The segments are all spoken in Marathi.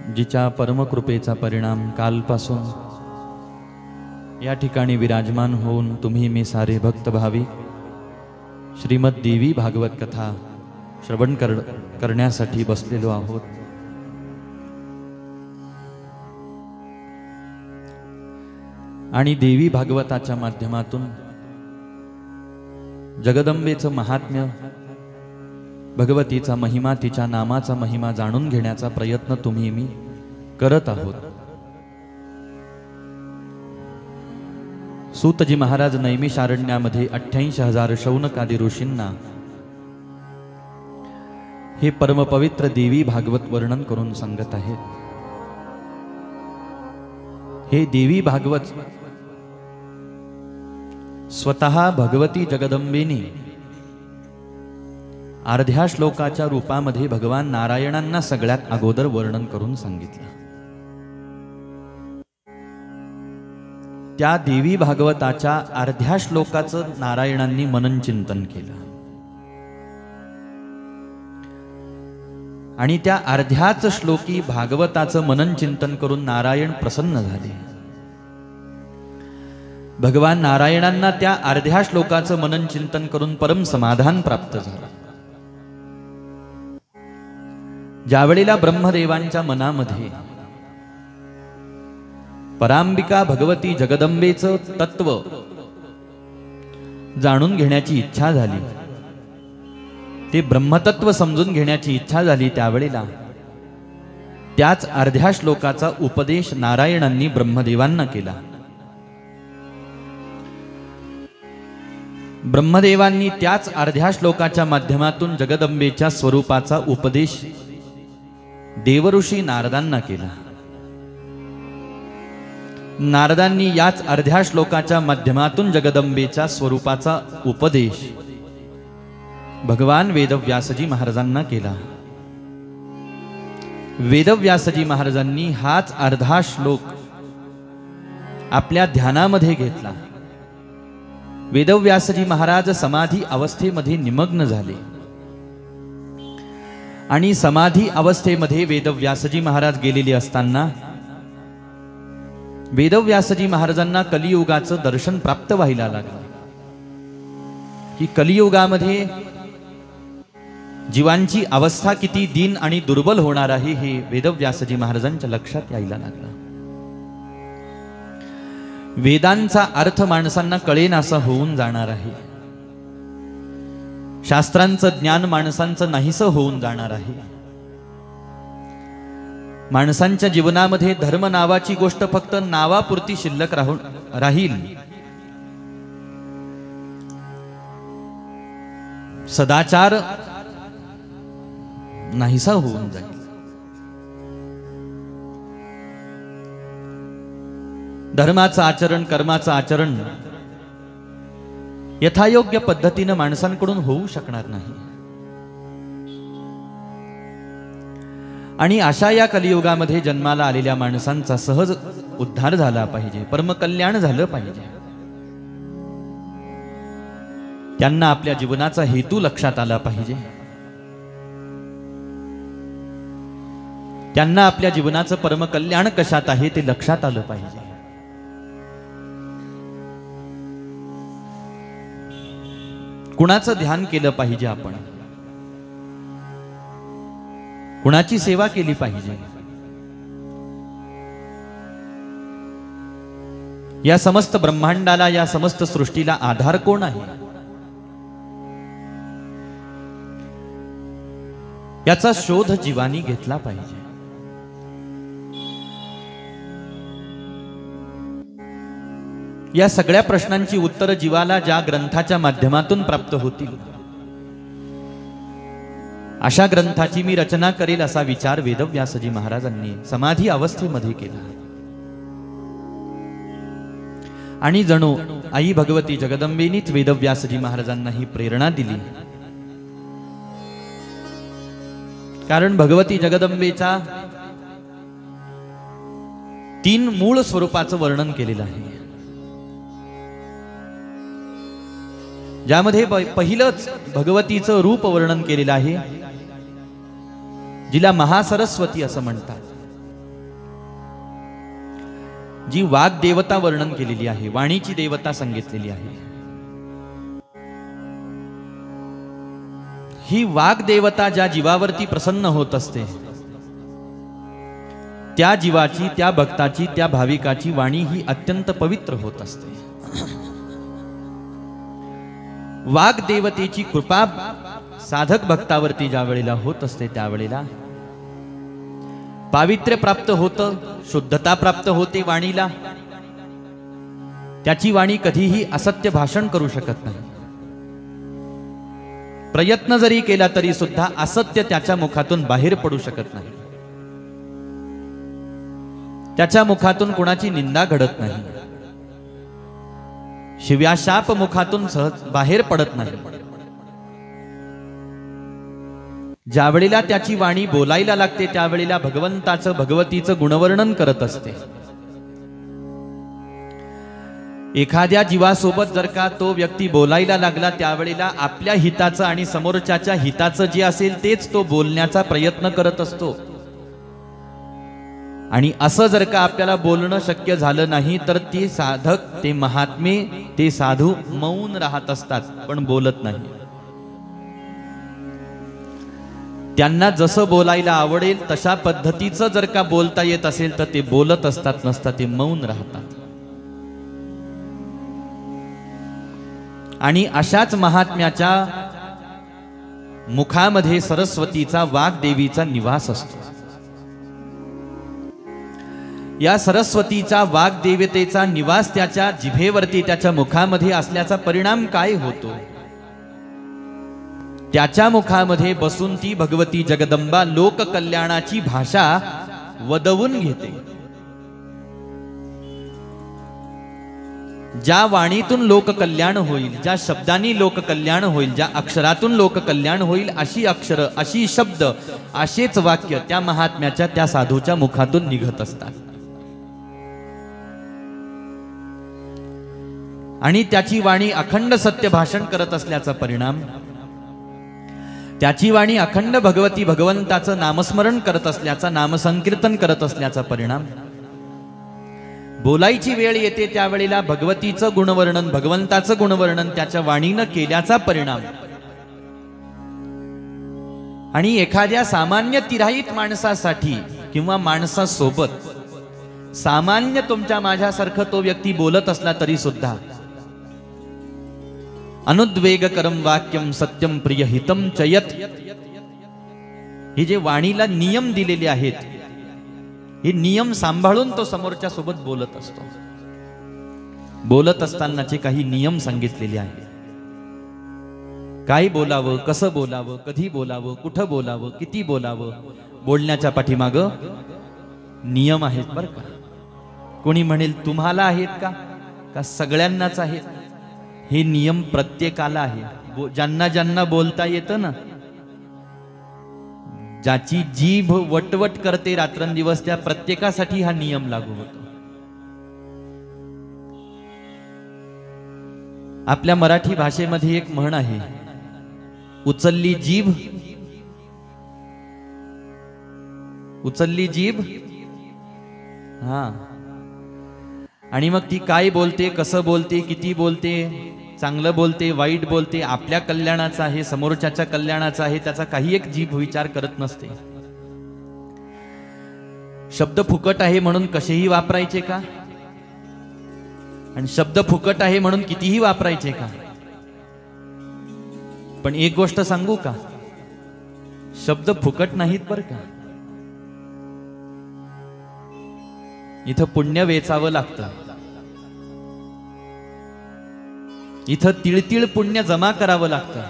जिच्या परमकृपेचा परिणाम कालपासून या ठिकाणी विराजमान होऊन तुम्ही मी सारे भक्त भाविक श्रीमद देवी भागवत कथा श्रवण करण्यासाठी बसलेलो आहोत। आणि देवी भागवताच्या माध्यमातून जगदंबेचं महात्म्य, भगवतीचा महिमा, तिच्या नामाचा महिमा जाणून घेण्याचा प्रयत्न तुम्ही मी करत आहोत। सूतजी महाराज नैमिषारण्यामध्ये 88,000 शौनकादी ऋषींना हे परमपवित्र देवी भागवत वर्णन करून सांगत आहेत। हे देवी भागवत स्वतः भगवती जगदंबेने अर्ध्या श्लोकाच्या रूपामध्ये भगवान नारायणांना सगळ्यात अगोदर वर्णन करून सांगितलं। त्या देवी भागवताच्या अर्ध्या श्लोकाचं नारायणांनी मनन चिंतन केलं आणि त्या अर्ध्याच श्लोकी भागवताचं मनन चिंतन करून नारायण प्रसन्न झाले। भगवान नारायणांना त्या अर्ध्या श्लोकाचं मनन चिंतन करून परम समाधान प्राप्त झालं। ज्यावेळेला ब्रह्मदेवांच्या मनामध्ये परांबिका भगवती जगदंबेचं तत्व जाणून घेण्याची इच्छा झाली, ते ब्रह्मतत्व समजून घेण्याची इच्छा झाली, त्यावेळेला त्याच अर्ध्या श्लोकाचा उपदेश नारायणांनी ब्रह्मदेवांना केला। ब्रह्मदेवांनी त्याच अर्ध्या श्लोकाच्या माध्यमातून जगदंबेच्या स्वरूपाचा उपदेश देवऋषी नारदांना केला। नारदांनी याच अर्ध्या श्लोकाच्या माध्यमातून जगदंबेच्या स्वरूपाचा उपदेश भगवान वेदव्यासजी महाराजांना केला। वेदव्यासजी महाराजांनी हाच अर्धा श्लोक आपल्या ध्यानामध्ये घेतला। वेदव्यासजी महाराज समाधी अवस्थेमध्ये निमग्न झाले आणि समाधी अवस्थेमध्ये वेदव्यासजी महाराज गेलेले असताना वेदव्यासजी महाराजांना कलियुगाचं दर्शन प्राप्त व्हायला लागलं की कलियुगामध्ये जीवांची अवस्था किती दीन आणि दुर्बल होणार आहे हे वेदव्यासजी महाराजांच्या लक्षात यायला लागलं। वेदांचा अर्थ माणसांना कळेन असा होऊन जाणार आहे, शास्त्रांचं ज्ञान माणसांचं नाहीसं होऊन जाणार आहे। माणसांच्या जीवनामध्ये धर्म नावाची गोष्ट फक्त नावापुरती शिल्लक राहील, सदाचार नाहीसा होऊन जाईल। धर्माचं आचरण, कर्माचं आचरण यथायोग्य पद्धतीने माणसांकडून होऊ शकणार नाही। आणि अशा या कलियुगामध्ये जन्माला आलेल्या माणसांचा सहज उद्धार झाला पाहिजे, परमकल्याण झालं पाहिजे। त्यांना आपल्या जीवनाचा हेतू लक्षात आला पाहिजे, त्यांना आपल्या जीवनाचं परमकल्याण कशात आहे ते लक्षात आलं पाहिजे। कुणाचं ध्यान केलं पाहिजे, आपण कुणाची सेवा केली पाहिजे, या समस्त ब्रह्मांडाला, या समस्त सृष्टीला आधार कोण आहे याचा शोध जीवानी घेतला पाहिजे। या सगळ्या प्रश्नांची उत्तरं जीवाला ज्या ग्रंथाच्या माध्यमातून प्राप्त होतील अशा ग्रंथाची मी रचना करेल असा विचार वेदव्यासजी महाराजांनी समाधी अवस्थेमध्ये केला। आणि जणू आई भगवती जगदंबेनीच वेदव्यासजी महाराजांना ही प्रेरणा दिली, कारण भगवती जगदंबेचा 3 मूळ स्वरूपाचं वर्णन केलेलं आहे, ज्यामध्ये पहिलंच भगवतीचं रूप वर्णन केलेलं आहे, जिला महासरस्वती असं म्हणतात। जी वाग देवता वर्णन केलेली आहे, वाणीची देवता सांगितलेली आहे, ही वाग देवता ज्या जीवावरती प्रसन्न होत असते, त्या जीवाची, त्या भक्ताची, त्या भाविकाची वाणी ही अत्यंत पवित्र होत असते. वाग देवतेची कृपा साधक भक्तावरती ज्या वेळेला होत असते, त्यावेळेला पावित्र्य प्राप्त होतं, शुद्धता प्राप्त होते वाणीला. त्याची वाणी कधीही असत्य भाषण करू शकत नाही. प्रयत्न जरी केला तरी सुद्धा असत्य त्याच्या मुखातून बाहेर पडू शकत नाही. त्याच्या मुखातून कोणाची निंदा घडत नाही, शिव्याशाप मुखातून सहज बाहेर पडत नाही. ज्या वेळेला त्याची वाणी बोलायला लागते, त्यावेळेला भगवंताचं, भगवतीचं गुणवर्णन करत असते. एखाद्या जीवासोबत जर का तो व्यक्ती बोलायला लागला, त्यावेळेला आपल्या हिताचं आणि समोरच्याच्या हिताचं जे असेल तेच तो बोलण्याचा प्रयत्न करत असतो. आणि असं जर का आपल्याला बोलणं शक्य झालं नाही तर ते साधक, ते महात्मे, ते साधू मौन राहत असतात, पण बोलत नाही. त्यांना जसं बोलायला आवडेल तशा पद्धतीचं जर का बोलता येत असेल तर ते बोलत असतात, नसता ते मौन राहतात. आणि अशाच महात्म्याच्या मुखामध्ये सरस्वतीचा, वाग्देवीचा निवास असतो. या सरस्वतीचा, वाग्देवतेचा निवास त्याच्या जिभेवरती, त्याच्या मुखामध्ये असल्याचा परिणाम काय होतो? त्याच्या मुखामध्ये बसून ती भगवती जगदंबा लोककल्याणाची भाषा वदवून घेते. ज्या वाणीतून लोककल्याण होईल, ज्या शब्दांनी लोककल्याण होईल, ज्या अक्षरातून लोककल्याण होईल, अशी अक्षर, अशी शब्द, असेच वाक्य त्या महात्म्याच्या, त्या साधूच्या मुखातून निघत असतात. आणि त्याची वाणी अखंड सत्य भाषण करत असल्याचा परिणाम, त्याची वाणी अखंड भगवती भगवंताचं नामस्मरण करत असल्याचा, नामसंकीर्तन करत असल्याचा परिणाम, बोलायची वेळ येते त्यावेळेला भगवतीचं गुणवर्णन, भगवंताचं गुणवर्णन त्याच्या वाणीनं केल्याचा परिणाम. आणि एखाद्या सामान्य तिराहित माणसासाठी किंवा माणसासोबत सामान्य तुमच्या माझ्यासारखं तो व्यक्ती बोलत असला तरी सुद्धा अनुद्वेगकरम वाक्यम सत्यम प्रिय हितम चयत, हे जे वाणीला नियम दिलेले आहेत, हे नियम सांभाळून तो समोरच्या सोबत बोलत असतो. बोलत असतानाचे काही नियम सांगितलेले आहेत. काय बोलावं, कसं बोलावं, कधी बोलावं, कुठं बोलावं, किती बोलावं, बोलण्याच्या पाठीमाग नियम आहेत बरं का. कोणी म्हणेल तुम्हाला आहेत का सगळ्यांनाच आहेत? हे नियम प्रत्येकाला आहे. ज्यांना ज्यांना बोलता येतं ना, ज्याची जीभ वटवट करते रात्रंदिवस, त्या प्रत्येकासाठी हा नियम लागू होतो. आपल्या मराठी भाषेमध्ये एक म्हण आहे, उचलली जीभ, उचलली जीभ, हा. आणि मग ती काय बोलते, कसं बोलते, किती बोलते, चांगलं बोलते, वाईट बोलते, आपल्या कल्याणाचा आहे, समोरच्याच्या कल्याणाचा आहे, त्याचा काही एक जीभ विचार करत नसते. शब्द फुकट आहे म्हणून कसेही वापरायचे का? आणि शब्द फुकट आहे म्हणून कितीही वापरायचे का? पण एक गोष्ट सांगू का, शब्द फुकट नाहीत बरं का. इथं पुण्य वेचावं लागतं, इथं तिळतिळ पुण्य जमा करावं लागतं.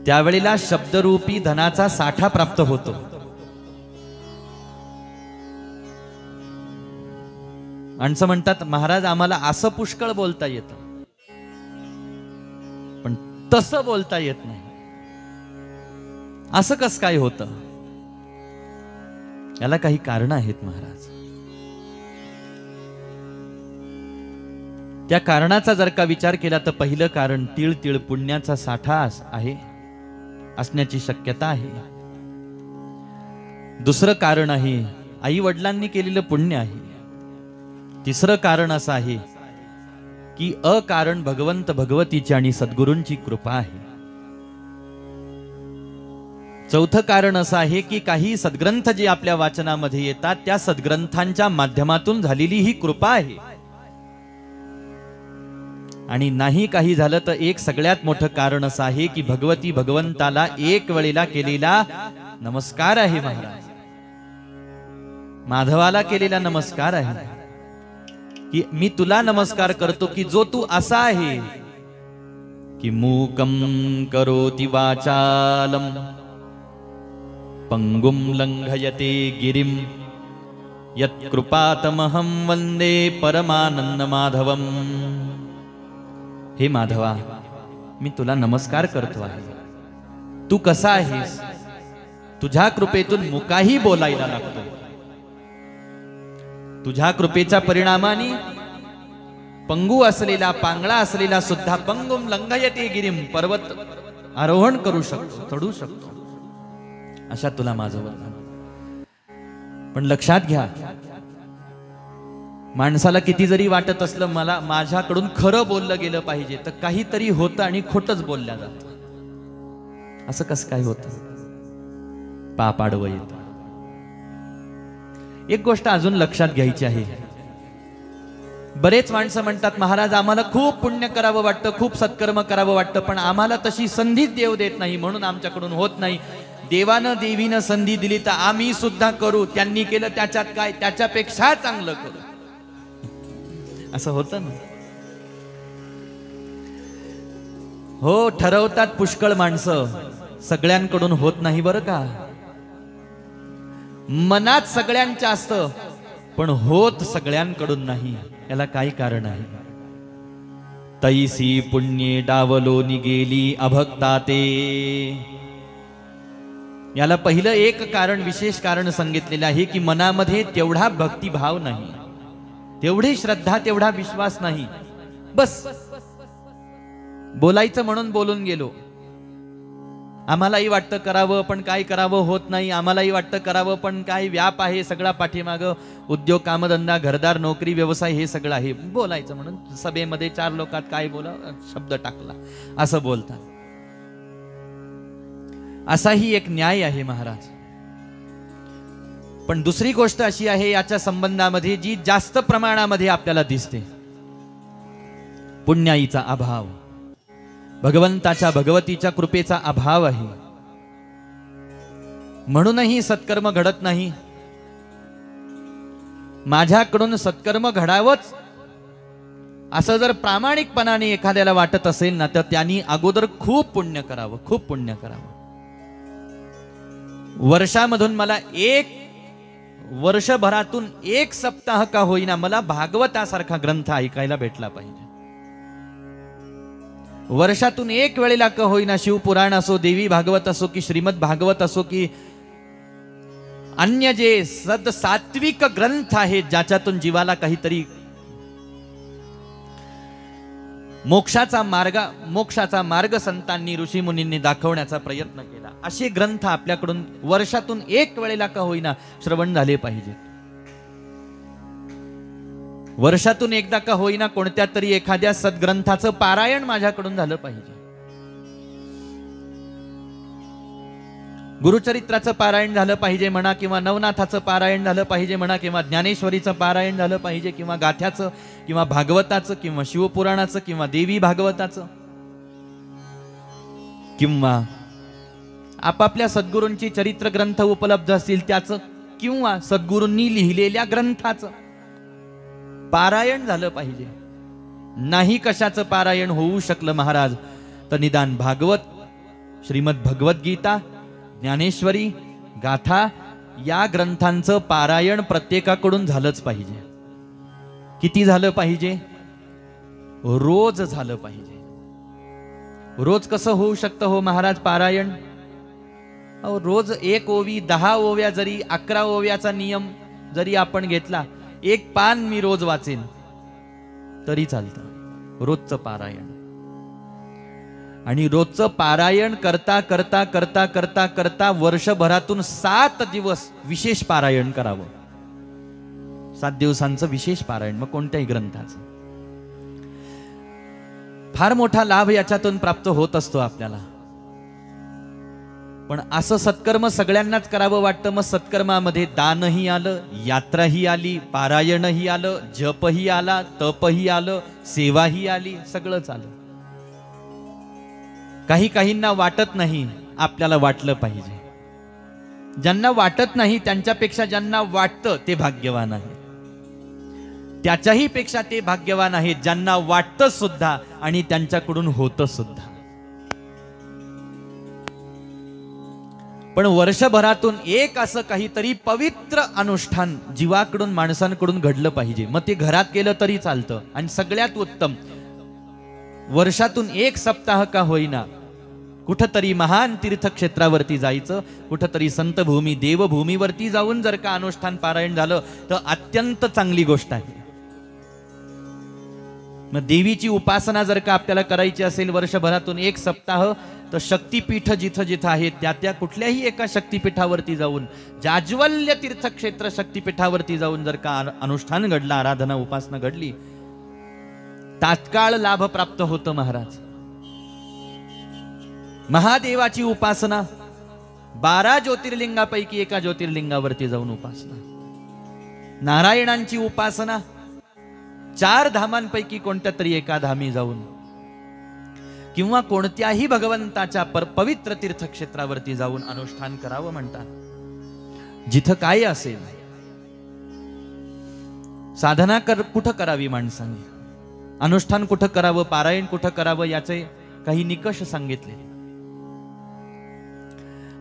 त्यावेळेला शब्दरूपी धनाचा साठा प्राप्त होतो. माणसं म्हणतात महाराज आम्हाला असं पुष्कळ बोलता येतं, पण तसं बोलता येत नाही. असं कसं काय होतं? याला काही कारण आहेत महाराज. त्या कारणाचा जर का विचार केला तर पहिलं कारण तिळ तिळ पुण्याचा साठा आहे, असण्याची शक्यता आहे. दुसरं कारण आहे आई वडिलांनी केलेलं पुण्य आहे. तिसरं कारण असं आहे की अकारण भगवंत भगवतीची आणि सद्गुरूंची कृपा आहे. चौथं कारण असं आहे की काही सद्ग्रंथ जे आपल्या वाचनामध्ये येतात त्या सद्ग्रंथांच्या माध्यमातून झालेली ही कृपा आहे. आणि नाही काही झालं तर एक सगळ्यात मोठं कारण असं आहे की भगवती भगवंताला एक वेळेला केलेला नमस्कार आहे. महाराज माधवाला केलेला नमस्कार आहे की मी तुला नमस्कार करतो की जो तू असा आहे की मूकं करोति वाचालम पंगुम लंघयते गिरिम यत्कृपातमहं वंदे परमानंद माधवम. हे माधवा, मी तुला नमस्कार करतो आहे. तू कसा आहेस? तुझ्या कृपेतून मुकाही बोलायला लागतो. तुझ्या कृपेच्या परिणामाने पंगू असलेला, पांगळा असलेला सुद्धा पंगुम लंघयते गिरिम, पर्वत आरोहण करू शकतो, चढू शकतो. अशा तुला माझं वर्णन. पण लक्षात घ्या, माणसाला किती जरी वाटत असलं मला माझ्याकडून खरं बोललं गेलं पाहिजे तर काहीतरी होतं आणि खोटच बोलल्या जातं. असं कसं काय होतं? पाप आडवं येतं. एक गोष्ट अजून लक्षात घ्यायची आहे. बरेच माणसं म्हणतात महाराज आम्हाला खूप पुण्य करावं वाटतं, खूप सत्कर्म करावं वाटतं, पण आम्हाला तशी संधीच देव देत नाही म्हणून आमच्याकडून होत नाही. देवानं देवीनं संधी दिली तर आम्ही सुद्धा करू, त्यांनी केलं त्याच्यात काय, त्याच्यापेक्षा चांगलं करू, असं होतं ना. हो, ठरवतात पुष्कळ माणसं, सगळ्यांकडून होत नाही बरं का. मनात सगळ्यांच्या असतं पण होत सगळ्यांकडून नाही. याला काही कारण आहे. तैसी पुण्ये डावलोनी गेली अभक्ताते. याला पहिलं एक कारण, विशेष कारण सांगितलेलं आहे की मनामध्ये तेवढा भक्तिभाव नाही, तेवढी श्रद्धा, तेवढा विश्वास नाही. बस बोलायचं म्हणून बोलून गेलो. आम्हालाही वाटतं करावं पण काय करावं होत नाही. आम्हालाही वाटतं करावं पण काय व्याप आहे सगळा पाठीमागं, उद्योग, कामधंदा, घरदार, नोकरी, व्यवसाय हे सगळं आहे. बोलायचं म्हणून सभेमध्ये 4 लोकात काय बोला, शब्द टाकला असं बोलतात. असाही एक न्याय आहे महाराज. पण दुसरी गोष्ट अशी आहे याच्या संबंधामध्ये जी जास्त प्रमाणामध्ये आपल्याला दिसते, पुण्याईचा अभाव, भगवंताच्या भगवतीच्या कृपेचा अभाव आहे. म्हणूनही सत्कर्म घडत नाही. माझ्याकडून सत्कर्म घडावंच असं जर प्रामाणिकपणाने एखाद्याला वाटत असेल ना तर त्यांनी अगोदर खूप पुण्य करावं, खूप पुण्य करावं. वर्षामधून मला वर्षभरातून 1 सप्ताह का होईना मला भागवतासारखा ग्रंथ ऐकायला भेटला पाहिजे. वर्षातून 1 वेळेला का होईना शिवपुराण असो, देवी भागवत असो की श्रीमद भागवत असो की अन्य जे सात्विक ग्रंथ आहेत ज्याच्यातून जीवाला काहीतरी मोक्षाचा मार्ग संतांनी, ऋषीमुनींनी दाखवण्याचा प्रयत्न केला, असे ग्रंथ आपल्याकडून वर्षातून 1 वेळेला का होईना श्रवण झाले पाहिजे. वर्षातून एकदा का होईना कोणत्या तरी एखाद्या सद्ग्रंथाचं पारायण माझ्याकडून झालं पाहिजे. गुरुचरित्राचं पारायण झालं पाहिजे म्हणा, किंवा नवनाथाचं पारायण झालं पाहिजे म्हणा, किंवा ज्ञानेश्वरीचं पारायण झालं पाहिजे, किंवा गाथ्याचं, किंवा भागवताचं, किंवा शिवपुराणाचं, किंवा देवी भागवताचं, किंवा आपापल्या सद्गुरूंची चरित्र ग्रंथ उपलब्ध असतील त्याचं, किंवा सद्गुरूंनी लिहिलेल्या ग्रंथाचं पारायण झालं पाहिजे. नाही कशाचं पारायण होऊ शकलं महाराज तर निदान भागवत, श्रीमद भगवद्गीता, ज्ञानेश्वरी, गाथा या ग्रंथांचं पारायण प्रत्येकाकडून झालंच पाहिजे. किती झालं पाहिजे? रोज झालं पाहिजे. रोज कसं होऊ शकतं हो महाराज पारायण? रोज 1 ओवी, 10 ओव्या, जरी 11 ओव्याचा नियम जरी आपण घेतला, 1 पान मी रोज वाचेन तरी चालतं. रोजचं पारायण. आणि रोजचं पारायण करता करता करता करता करता वर्षभरातून 7 दिवस विशेष पारायण करावं. 7 दिवसांचं विशेष पारायण, मग कोणत्याही ग्रंथाचं. फार मोठा लाभ याच्यातून प्राप्त होत असतो आपल्याला. पण असं सत्कर्म सगळ्यांनाच करावं वाटतं. मग सत्कर्मामध्ये दानही आलं, यात्राही आली, पारायणही आलं, जपही आला, तपही आलं, सेवाही आली, सगळंच आलं. काही काहींना वाटत नाही, आपल्याला वाटलं पाहिजे. ज्यांना वाटत नाही त्यांच्यापेक्षा ज्यांना वाटतं ते भाग्यवान आहे. त्याच्याही पेक्षा ते भाग्यवान आहेत ज्यांना वाटतं सुद्धा आणि त्यांच्याकडून होतं सुद्धा. पण वर्षभरातून एक असं काहीतरी पवित्र अनुष्ठान जीवाकडून माणसांकडून घडलं पाहिजे. मग ते घरात केलं तरी चालतं. आणि सगळ्यात उत्तम वर्षातून 1 सप्ताह का होईना कुठंतरी महान तीर्थक्षेत्रावरती जायचं, कुठंतरी संतभूमी देवभूमीवरती जाऊन जर का अनुष्ठान पारायण झालं तर अत्यंत चांगली गोष्ट आहे. मग देवीची उपासना जर का आपल्याला करायची असेल वर्षभरातून 1 सप्ताह, तर शक्तिपीठ जिथं जिथं आहेत त्या कुठल्याही एका शक्तिपीठावरती जाऊन, जाज्वल्य तीर्थक्षेत्र शक्तिपीठावरती जाऊन जर का अनुष्ठान घडलं, आराधना उपासना घडली, तात्काळ लाभ प्राप्त होतं. महाराज महादेवाची उपासना 12 ज्योतिर्लिंगापैकी एका ज्योतिर्लिंगावरती जाऊन उपासना, नारायणांची उपासना 4 धामांपैकी कोणत्या तरी एका धामी जाऊन, किंवा कोणत्याही भगवंताच्या पवित्र तीर्थक्षेत्रावरती जाऊन अनुष्ठान करावं म्हणतात. जिथं काय असेल साधना कुठं करावी माणसांनी, अनुष्ठान कुठं करावं, पारायण कुठं करावं, याचे काही निकष सांगितले.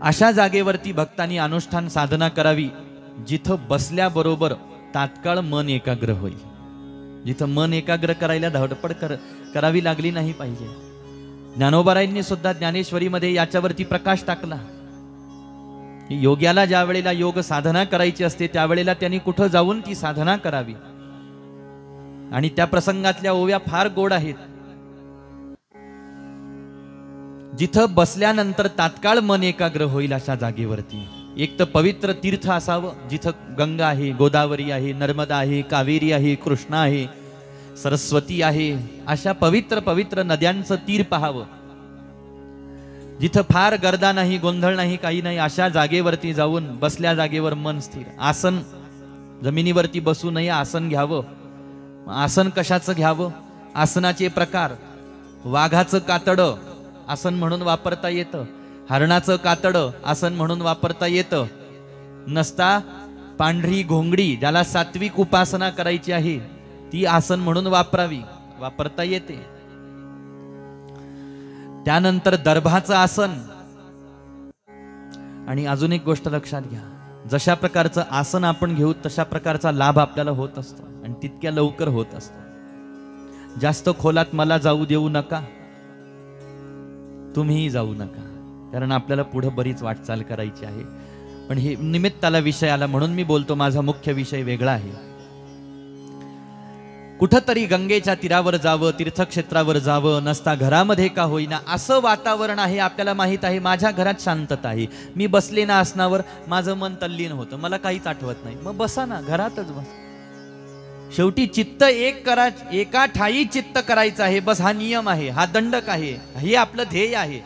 अशा जागेवरती भक्तांनी अनुष्ठान साधना करावी जिथं बसल्याबरोबर तात्काळ मन एकाग्र होईल. जिथं मन एकाग्र करायला धडपड करावी लागली नाही पाहिजे. ज्ञानोबारायांनी सुद्धा ज्ञानेश्वरीमध्ये याच्यावरती प्रकाश टाकला. योग्याला ज्या वेळेला योग साधना करायची असते त्यावेळेला त्यांनी कुठं जाऊन ती साधना करावी. आणि त्या प्रसंगातल्या ओव्या फार गोड आहेत. जिथं बसल्यानंतर तात्काळ मन एकाग्र होईल अशा जागेवरती एक तर पवित्र तीर्थ असावं, जिथं गंगा आहे, गोदावरी आहे, नर्मदा आहे, कावेरी आहे, कृष्णा आहे, सरस्वती आहे, अशा पवित्र पवित्र नद्यांचं तीर पाहावं. जिथं फार गर्दा नाही, गोंधळ नाही, काही नाही, अशा जागेवरती जाऊन बसल्या जागेवर मन स्थिर. आसन जमिनीवरती बसू नये, आसन घ्यावं. आसन कशाचं घ्यावं? आसनाचे प्रकार: वाघाचं कातडं आसन म्हणून वापरता येतं, हरणाचं कातडं आसन म्हणून वापरता येतं, नसता पांढरी घोंगडी ज्याला सात्विक उपासना करायची आहे ती आसन म्हणून वापरता येते. त्यानंतर दर्भाचं आसन. आणि अजून एक गोष्ट लक्षात घ्या, जशा प्रकारचं आसन आपण घेऊ तशा प्रकारचा लाभ आपल्याला होत असतो आणि तितक्या लवकर होत असतो. जास्त खोलात मला जाऊ देऊ नका, तुम्हीही जाऊ नका, कारण आपल्याला पुढे बरीच वाटचाल करायची आहे. पण हे निमित्ताला विषय आला म्हणून मी बोलतो. माझा मुख्य विषय वेगळा आहे. कुठंतरी गंगेच्या तीरावर जावं, तीर्थक्षेत्रावर जावं, नसता घरामध्ये का होईना असं वातावरण आहे. आपल्याला माहित आहे माझ्या घरात शांतता आहे, मी बसले ना आसनावर माझं मन तल्लीन होतं, मला काहीच आठवत नाही. मग बसा ना, घरातच बस. शेवटी चित्त एका ठाई चित्त करायचं आहे, बस. हा नियम आहे, हा दंडक आहे, हे आपलं ध्येय आहे.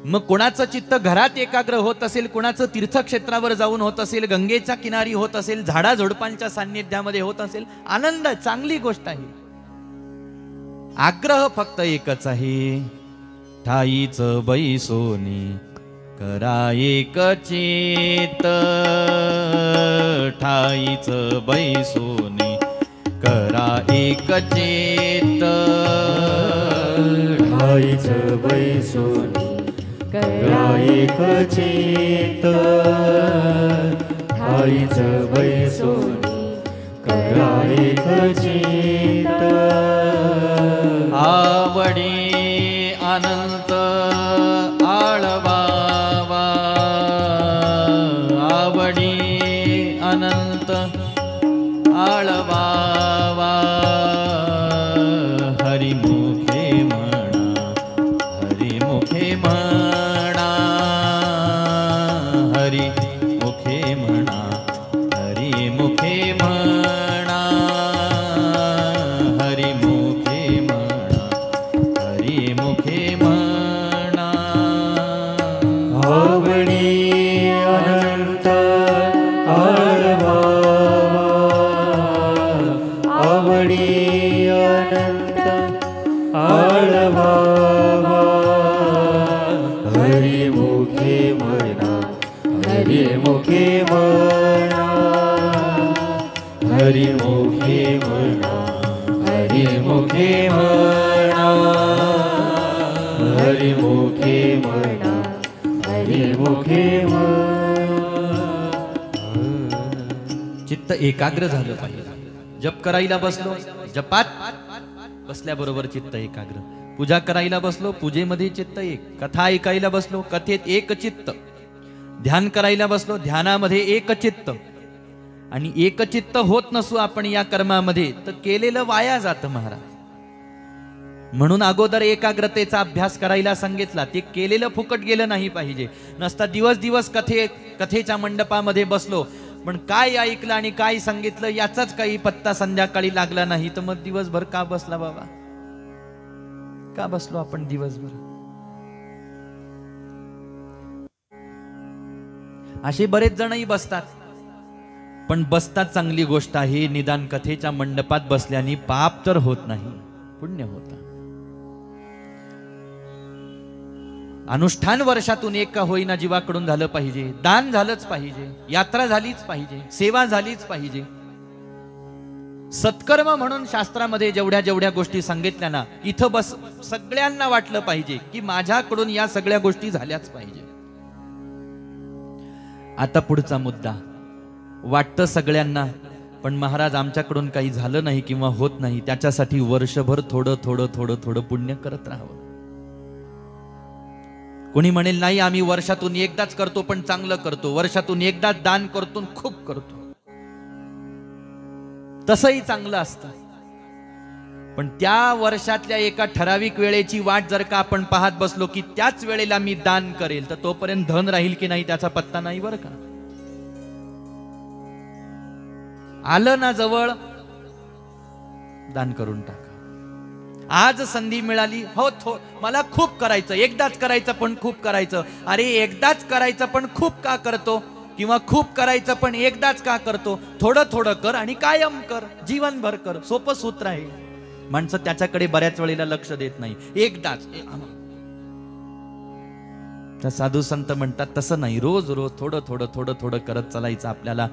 मग कोणाचं चित्त घरात एकाग्र होत असेल, कोणाचं तीर्थक्षेत्रावर जाऊन होत असेल, गंगेच्या किनारी होत असेल, झाडाझुडपांच्या सान्निध्यामध्ये होत असेल, आनंद, चांगली गोष्ट आहे. आग्रह फक्त एकच आहे, ठाईच बैसोनी करा एक चेत, ठाईच बैसोनी करा एक चेत, ठाईच बैसोनी करा एक चेत, ठाईच बैसोनी करा एक चेत. आवडी अनंत आळवावा, आवडी अनंत आळवावा, हरिमुखे म्हणा, हरिमुखे म्हणा, हरिमुखे म्हणा, हरिमुखे हरिमुखे म्हणा, हरिमुखे म्हणा, हरिमुखे म्हणा, हरिमुखे म्हणा, हरिमुखे म्हणा. चित्त एकाग्र झालं पाहिजे. जप करायला बसलो, जपात बसल्याबरोबर चित्त एकाग्र. पूजा करायला बसलो, पूजेमध्ये चित्त एक. कथा ऐकायला बसलो, कथेत एक चित्त. ध्यान करायला बसलो, ध्यानामध्ये एक चित्त. आणि एकचित्त होत नसू आपण या कर्मामध्ये तर केलेलं वाया जातं महाराज. म्हणून अगोदर एकाग्रतेचा अभ्यास करायला सांगितला. ते केलेलं फुकट गेलं नाही पाहिजे. नसता दिवस दिवस कथेच्या मंडपामध्ये बसलो, पण काय ऐकलं आणि काय सांगितलं याचाच काही पत्ता संध्याकाळी लागला नाही, तर मग दिवसभर का बसला बाबा? का बसलो आपण दिवसभर? असे बरेच जणही बसतात, पण बसतात चांगली गोष्ट आहे. निदान कथेच्या मंडपात बसल्याने पाप तर होत नाही, पुण्य होतं. अनुष्ठान वर्षातून एक का होईना जीवाकडून झालं पाहिजे. दान झालंच पाहिजे, यात्रा झालीच पाहिजे, सेवा झालीच पाहिजे. सत्कर्म म्हणून शास्त्रामध्ये जेवढ्या जेवढ्या गोष्टी सांगितल्या ना, इथं बस सगळ्यांना वाटलं पाहिजे की माझ्याकडून या सगळ्या गोष्टी झाल्याच पाहिजे. आता पुढचा मुद्दा. वाटतं सगळ्यांना, पण महाराज आमच्याकडून काही झालं नाही किंवा होत नाही, त्याच्यासाठी वर्षभर थोडं थोडं थोडं थोडं पुण्य करत राहावं. कोणी म्हणेल नाही आम्ही वर्षातून एकदाच करतो पण चांगलं करतो, वर्षातून एकदाच दान करतो खूप करतो. तसंही चांगलं असतं, पण त्या वर्षातल्या एका ठराविक वेळेची वाट जर का आपण पाहत बसलो की त्याच वेळेला मी दान करेल, तर तोपर्यंत धन राहील की नाही त्याचा पत्ता नाही बरं का. आलं ना जवळ, दान करून टाका. आज संधी मिळाली, हो मला खूप करायचं, एकदाच करायचं पण खूप करायचं. अरे एकदाच करायचं पण खूप का करतो, किंवा खूप करायचं पण एकदाच का करतो? थोडं थोडं कर आणि कायम कर, जीवनभर कर. सोपं सूत्र आहे. माणसं त्याच्याकडे बऱ्याच वेळेला लक्ष देत नाही. एकदाच. तर साधू संत म्हणतात तसं नाही, रोज रोज थोडं थोडं थोडं थोडं करत चालायचं आपल्याला,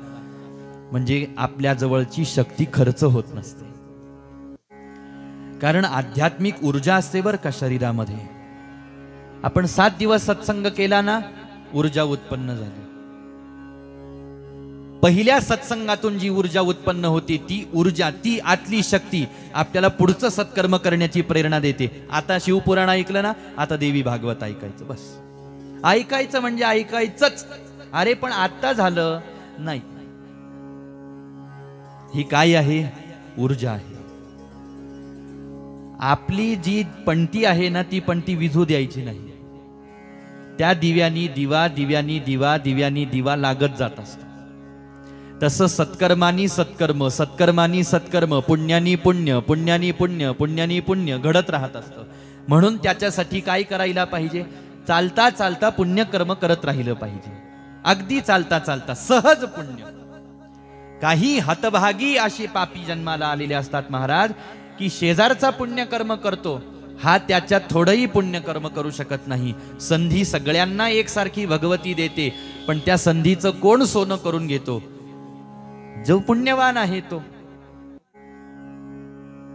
म्हणजे आपल्या जवळची शक्ती खर्च होत नसते. कारण आध्यात्मिक ऊर्जा असते बरं का शरीरामध्ये. आपण 7 दिवस सत्संग केला ना, ऊर्जा उत्पन्न झाली. पहिल्या सत्संगातून जी ऊर्जा उत्पन्न होती, ती ऊर्जा, ती आतली शक्ती आपल्याला पुढचं सत्कर्म करण्याची प्रेरणा देते. आता शिवपुराण ऐकलं ना, आता देवी भागवत ऐकायचं. बस ऐकायचं म्हणजे ऐकायचंच. अरे पण आता झालं नाही. ही काय आहे? ऊर्जा आहे. आपली जी पणती आहे ना, ती पणती विझू द्यायची नाही. त्या दिव्यानी दिवा, दिव्यानी दिवा, दिव्यानी दिवा लागत जात असतो. तसं सत्कर्मानी सत्कर्म, सत्कर्मानी सत्कर्म, पुण्यानी पुण्य, पुण्यानी पुण्य, पुण्यानी पुण्य घडत राहत असतं. म्हणून त्याच्यासाठी काय करायला पाहिजे? चालता चालता पुण्यकर्म करत राहिलं पाहिजे. अगदी चालता चालता सहज पुण्य. काही हतभागी असे पापी जन्माला आलेले असतात महाराज, की शेजारचा पुण्यकर्म करतो, हा त्याच्यात थोडंही पुण्यकर्म करू शकत नाही. संधी सगळ्यांना एकसारखी भगवती देते, पण त्या संधीचं कोण सोनं करून घेतो? जो पुण्यवान आहे तो.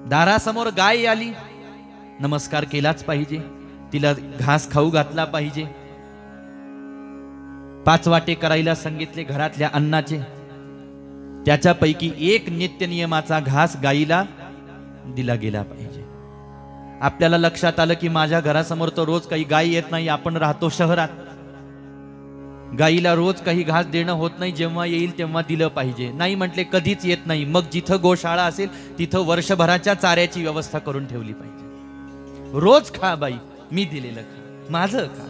दारासमोर गाय आली, नमस्कार केलाच पाहिजे, तिला घास खाऊ घातला पाहिजे. 5 वाटे करायला सांगितले घरातल्या अन्नाचे, त्याच्यापैकी एक नित्य नियमाचा घास गायीला दिला गेला पाहिजे. आपल्याला लक्षात आलं की माझ्या घरासमोर तर रोज काही गायी येत नाही, आपण राहतो शहरात, गायीला रोज काही घास देणं होत नाही, जेव्हा येईल तेव्हा दिलं पाहिजे. नाही म्हटले कधीच येत नाही, मग जिथं गोशाळा असेल तिथं वर्षभराच्या चाऱ्याची व्यवस्था करून ठेवली पाहिजे. रोज खा बाई, मी दिलेलं खा, माझं खा.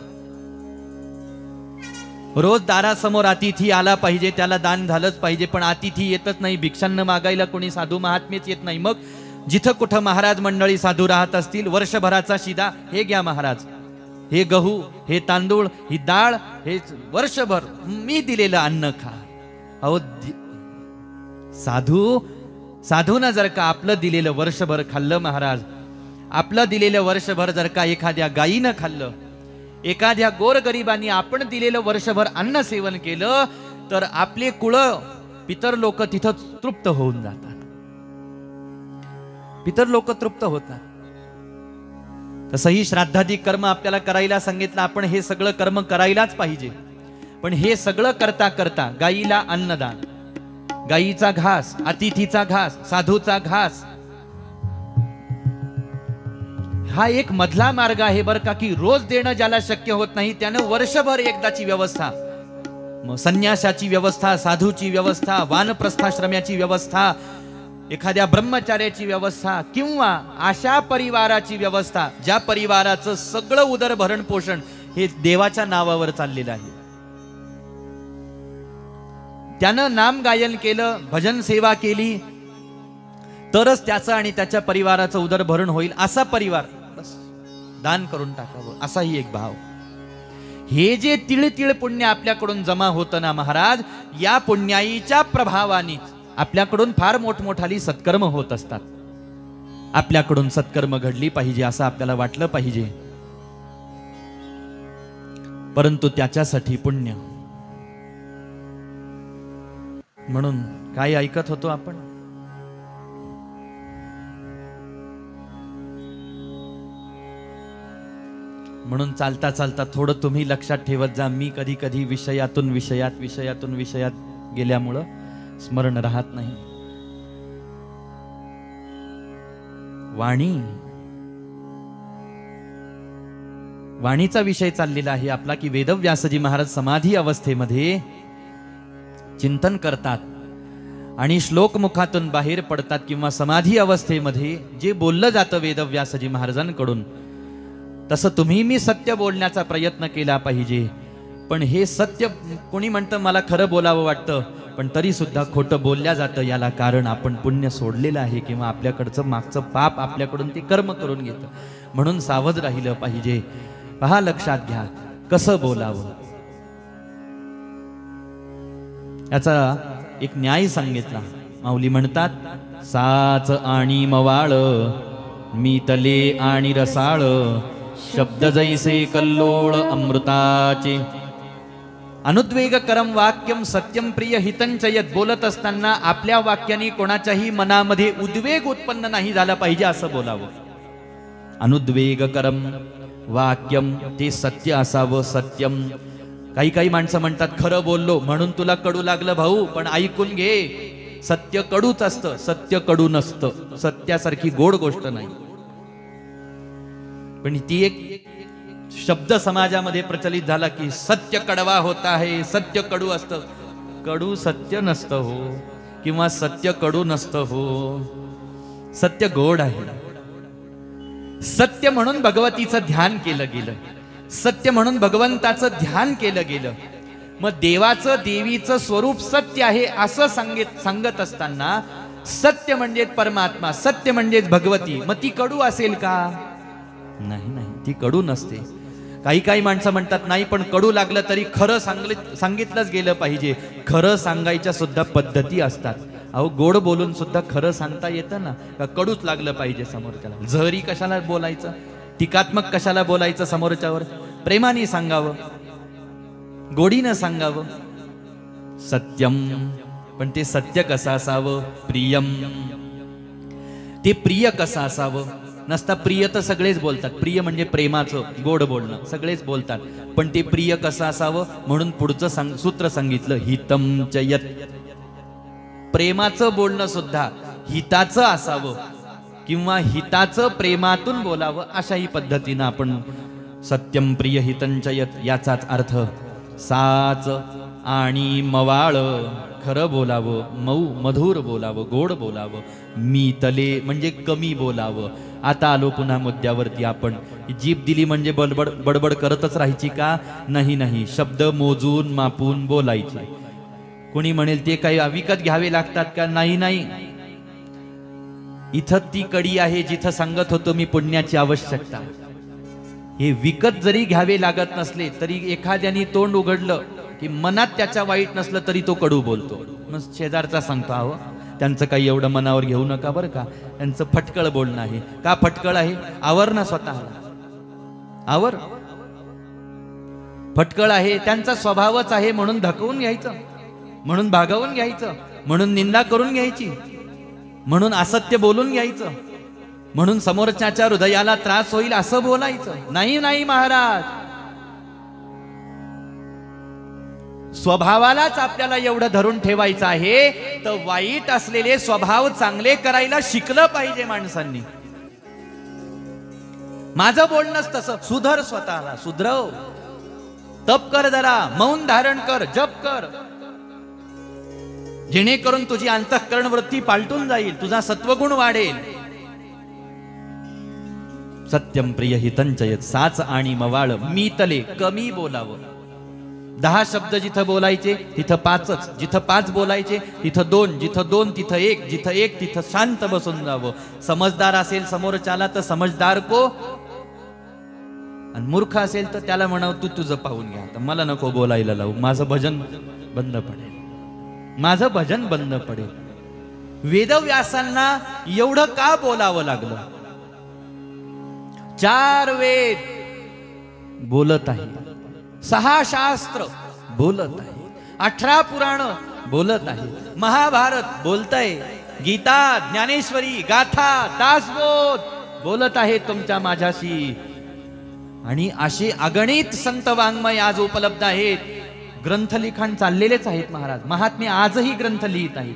रोज दारासमोर अतिथी आला पाहिजे, त्याला दान झालंच पाहिजे. पण अतिथी येतच नाही, भिक्षांना मागायला कोणी साधू महात्मेच येत नाही. मग जिथं कुठं महाराज मंडळी साधू राहत असतील, वर्षभराचा शिदा, हे घ्या महाराज, हे गहू, हे तांदूळ, ही डाळ, हे वर्षभर मी दिलेलं अन्न खा. अहो साधूनं जर का आपलं दिलेलं वर्षभर खाल्लं महाराज, आपलं दिलेलं वर्षभर जर का एखाद्या गायीनं खाल्लं, एखाद्या गोरगरिबांनी आपण दिलेलं वर्षभर अन्न सेवन केलं तर आपले कुळ पितर लोक तिथं तृप्त होऊन जातात. पितर लोक तृप्त होतात. तसंही श्राद्धादी कर्म आपल्याला करायला सांगितलं. आपण हे सगळं कर्म करायलाच पाहिजे. पण हे सगळं करता करता गायीला अन्नदान, गायीचा घास, अतिथीचा घास, साधूचा घास, हा एक मधला मार्ग आहे बरं का. की रोज देणं ज्याला शक्य होत नाही त्यानं वर्षभर एकदाची व्यवस्था, मग संन्यासाची व्यवस्था, साधूची व्यवस्था, वानप्रस्थाश्रमाची व्यवस्था, एखाद्या ब्रह्मचार्याची व्यवस्था किंवा अशा परिवाराची व्यवस्था ज्या परिवाराचं सगळं उदरभरण पोषण हे देवाच्या नावावर चाललेलं आहे. त्यानं नाम गायन केलं, भजन सेवा केली तरच त्याचं आणि त्याच्या परिवाराचं उदरभरण होईल. असा परिवार बस दान करून टाकावं, असाही एक भाव. हे जे तिळ तिळ पुण्य आपल्याकडून जमा होतं ना महाराज, या पुण्याईच्या प्रभावाने आपल्याकडून फार मोठमोठाली सत्कर्म होत असतात. आपल्याकडून सत्कर्म घडली पाहिजे असं आपल्याला वाटलं पाहिजे. परंतु त्याच्यासाठी पुण्य म्हणून काय ऐकत होतो आपण? म्हणून चालता चालता थोडं तुम्ही लक्षात ठेवत जा. मी कधी कधी विषयातून विषयात गेल्यामुळं स्मरण राहत नाही. वाणीचा विषय चाललेला आहे आपला की वेदव्यासजी महाराज समाधी अवस्थेमध्ये चिंतन करतात आणि श्लोक मुखातून बाहेर पडतात किंवा समाधी अवस्थेमध्ये जे बोललं जातं वेदव्यासजी महाराजांकडून तसं तुम्ही मी सत्य बोलण्याचा प्रयत्न केला पाहिजे. पण हे सत्य कोणी म्हणतं मला खरं बोलावं वाटतं पण तरी सुद्धा खोटं बोलल्या जातं. याला कारण आपण पुण्य सोडलेलं आहे किंवा आपल्याकडचं मागचं पाप आपल्याकडून ते कर्म करून घेतं. म्हणून सावध राहिलं पाहिजे. पहा, लक्षात घ्या कसं बोलावं. याचा एक न्याय सांगितला. माऊली म्हणतात, साच आणि मवाळ मी तले आणि रसाळ शब्द जैसे कल्लोळ अमृताचे अनुद्वेग करम वाक्यम सत्यम प्रिय हितंचयत. बोलत असताना आपल्या वाक्याने कोणाच्याही मनामध्ये उद्वेग उत्पन्न नाही झाला पाहिजे असं बोलावं. अनुद्वेग करम वाक्यम ते सत्य असावं. सत्यम. काही काही माणसं म्हणतात खरं बोललो म्हणून तुला कडू लागलं भाऊ, पण ऐकून घे, सत्य कडूच असतं, सत्य कडू नसतं. सत्यासारखी गोड गोष्ट नाही. पण ती एक शब्द समाजामध्ये प्रचलित झाला की सत्य कडवा होता है, सत्य कडू असतं. कडू सत्य नसतं हो, किंवा सत्य कडू नसतं हो. सत्य गोड आहे. सत्य म्हणून भगवतीचं ध्यान केलं गेलं. सत्य म्हणून भगवंताचं ध्यान केलं गेलं. मग देवाचं देवीचं स्वरूप सत्य आहे असं सांगत असताना सत्य म्हणजे परमात्मा, सत्य म्हणजे भगवती, मग ती कडू असेल का? नाही नाही, ती कडू नसते. काही काही माणसं म्हणतात नाही पण कडू लागलं तरी खरं सांगितलंच गेलं पाहिजे. खरं सांगायच्या सुद्धा पद्धती असतात. अहो, गोड बोलून सुद्धा खरं सांगता येतं ना. का कडूच लागलं पाहिजे समोरच्याला? जहरी कशाला बोलायचं? टीकात्मक कशाला बोलायचं समोरच्यावर? प्रेमाने सांगावं, गोडीनं सांगावं. सत्यम. पण ते सत्य कसं असावं? प्रियम. ते प्रिय कसं असावं? नसता प्रिय तर सगळेच बोलतात. प्रिय म्हणजे प्रेमाचं गोड बोलणं, सगळेच बोलतात. पण ते प्रिय कसं असावं म्हणून पुढचं सूत्र सांगितलं, हितम च यत. प्रेमाचं बोलणं सुद्धा हिताचं असावं किंवा हिताचं प्रेमातून बोलावं. अशाही पद्धतीनं आपण सत्यम प्रिय हितंचयत याचाच अर्थ साच आणि मवाळ. खरं बोलावं, मऊ मधुर बोलावं, गोड बोलावं. मी तले म्हणजे कमी बोलावं. आता आलो पुन्हा मुद्द्यावरती. आपण जीभ दिली म्हणजे बडबड बडबड करतच राहायची का? नाही नाही, शब्द मोजून मापून बोलायचे. कोणी म्हणेल ते काही विकत घ्यावे लागतात का? नाही नाही, इथं ती कडी आहे जिथं सांगत होतो मी पुण्याची आवश्यकता. हे विकत जरी घ्यावे लागत नसले तरी एखाद्याने तोंड उघडलं की मनात त्याच्या वाईट नसलं तरी तो कडू बोलतो. मग शेजारचा सांगतो, अहो त्यांचं काही एवढं मनावर घेऊ नका बरं का, त्यांचं फटकळ बोलणं आहे. का फटकळ आहे? आवर ना स्वतःला, आवर. फटकळ आहे, त्यांचा स्वभावच आहे म्हणून धकवून घ्यायचं, म्हणून भागवून घ्यायचं, म्हणून निंदा करून घ्यायची, म्हणून असत्य बोलून घ्यायचं, म्हणून समोरच्याच्या हृदयाला त्रास होईल असं बोलायचं नाही. नाही महाराज, स्वभावालाच आपल्याला एवढं धरून ठेवायचं आहे, तर वाईट असलेले स्वभाव चांगले करायला शिकलं पाहिजे माणसांनी. माझं बोलणंच तसं, सुधर, स्वतःला सुधरव, तप कर, जरा मौन धारण कर, जप कर, जेणेकरून तुझी अंतःकरण वृत्ती पालटून जाईल, तुझा सत्वगुण वाढेल. सत्यम प्रिय हितंचयत, साच आणि मवाळ मीतले, कमी बोलावं. 10 शब्द जिथं बोलायचे तिथं 5च, जिथं 5 बोलायचे तिथं 2, जिथं 2 तिथं 1, जिथं 1 तिथं शांत बसून जावं. समजदार असेल समोरच्याला तर समजदार को, आणि मूर्ख असेल तर त्याला म्हणावं तू तुझं पाहून घ्या, तर मला नको बोलायला लावू, माझं भजन बंद पडेल, माझं भजन बंद पडेल. वेदव्यासांना एवढं का बोलावं लागलं? 4 वेद बोलत आहे, 6 शास्त्र बोलत आहे, 18 पुराण बोलत आहे, महाभारत बोलतय, गीता, ज्ञानेश्वरी, गाथा, दासबोध बोलत आहे तुमच्या माझ्याशी. आणि असे अगणित संत वाङ्मय आज उपलब्ध आहेत. ग्रंथलिखाण चाललेलेच आहेत महाराज, महात्मे आजही ग्रंथ लिहित आहेत.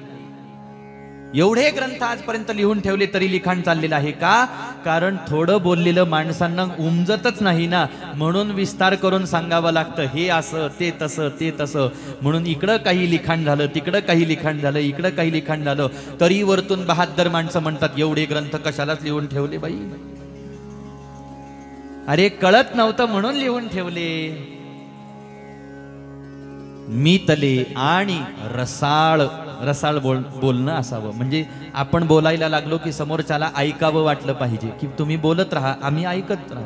एवढे ग्रंथ आजपर्यंत लिहून ठेवले तरी लिखाण चाललेलं आहे का? कारण थोडं बोललेलं माणसांना उमजतच नाही ना, म्हणून विस्तार करून सांगावं लागतं, हे असं, ते तसं, ते तसं. म्हणून इकडं काही लिखाण झालं, तिकडं काही लिखाण झालं, इकडं काही लिखाण झालं, तरी वरतून 72 माणसं म्हणतात एवढे ग्रंथ कशालाच लिहून ठेवले बाई. अरे कळत नव्हतं म्हणून लिहून ठेवले. मीतले आणि रसाळ, रसाळ बोलणं असावं. म्हणजे आपण बोलायला लागलो की समोरच्याला ऐकावं वाटलं पाहिजे, की तुम्ही बोलत राहा, आम्ही ऐकत राहू.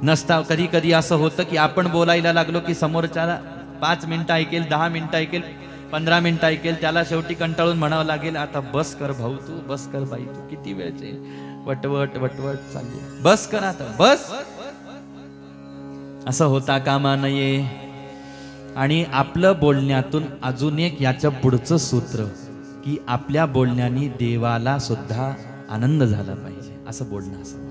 नसता कधी कधी असं होतं की आपण बोलायला लागलो की समोरच्याला 5 मिनिटं ऐकेल, 10 मिनिटं ऐकेल, 15 मिनिटं ऐकेल, त्याला शेवटी कंटाळून म्हणावं लागेल आता बस कर भाऊ, तू बस कर बाई, तू किती वेळचे वटवट वटवट चालली, बस कर आता बस. असं होता कामा नये. आणि आपलं बोलण्यातून अजून एक याच्या पुढचं सूत्र, की आपल्या बोलण्याने देवाला सुद्धा आनंद झाला पाहिजे, असं बोलणं असावं.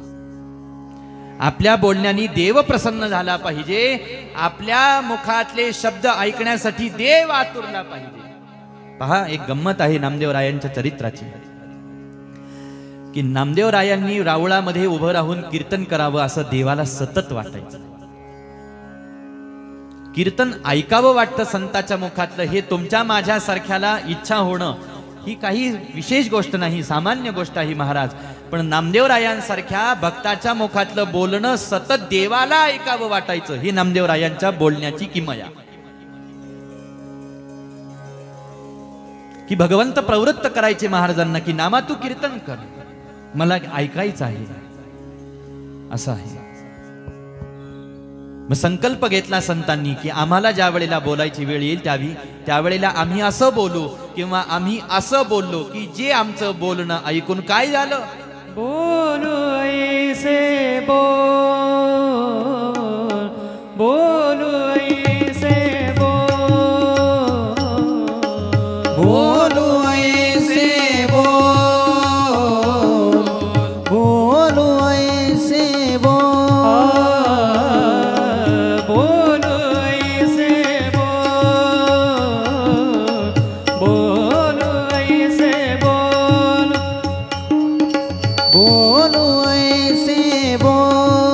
आपल्या बोलण्याने देव प्रसन्न झाला पाहिजे, आपल्या मुखातले शब्द ऐकण्यासाठी देव आतुरला पाहिजे. पहा, एक गंमत आहे नामदेवरायांच्या चरित्राची, की नामदेवरायांनी रावळामध्ये उभं राहून कीर्तन करावं असं देवाला सतत वाटायचं. कीर्तन ऐकावं वाटतं संताच्या मुखातलं, हे तुमच्या माझ्यासारख्याला इच्छा होणं ही काही विशेष गोष्ट नाही, सामान्य गोष्ट आहे महाराज. पण नामदेवरायांसारख्या भक्ताच्या मुखातलं बोलणं सतत देवाला ऐकावं वाटायचं, ही नामदेवरायांच्या बोलण्याची किमया. की भगवंत प्रवृत्त करायचे महाराजांना की नामा तू कीर्तन कर, मला ऐकायचं आहे, असं आहे. मग संकल्प घेतला संतांनी की आम्हाला ज्या वेळेला बोलायची वेळ येईल त्यावेळेला आम्ही असं बोलू, किंवा आम्ही असं बोललो की जे आमचं बोलणं ऐकून काय झालं, बोलू ऐसे बोल, बोलू ऐसे बोल, बोलू ऐसे बोल, बोलू ऐसे बोल, बोलू ऐसे बोल, बोलू ऐसे बोल, बोलू ऐसे बोल,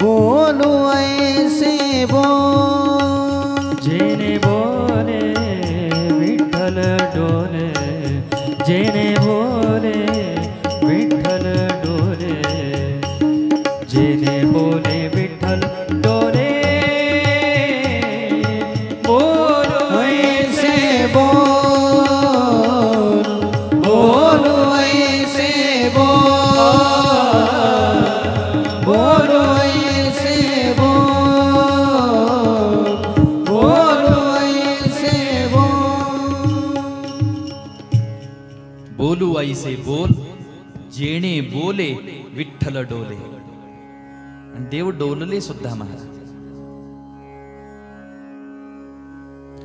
बोलू ऐसे बोल. जेने बोले विठ्ठल डोले, जेने बोले विठ्ठल डोले, जेने बोले विठ्ठल डोले, बोलू ऐसे बोल, बोलू ऐसे बोल, बोलू ऐसे बोल, बोलू ऐसे बोल. बोलू ऐसे बोल, जेणे बोले विठ्ठल डोले. आणि देव डोलले सुद्धा महाराज.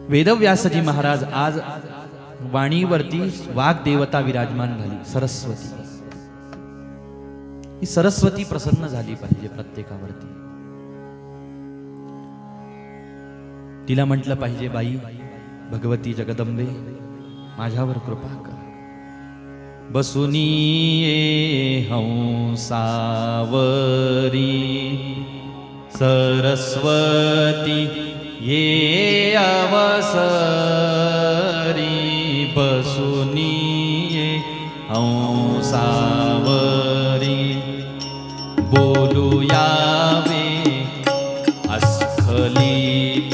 वेदव्यासजी महाराज आज वाणीवरती वाघ देवता विराजमान झाली, सरस्वती. ही सरस्वती प्रसन्न झाली पाहिजे प्रत्येकावरती. तिला म्हटलं पाहिजे, बाई भगवती जगदंबे माझ्यावर कृपा कर. बसुनी हंसावरी सरस्वती ये अवसरी. बसुनी हंसावरी बोलूयावे अस्खलित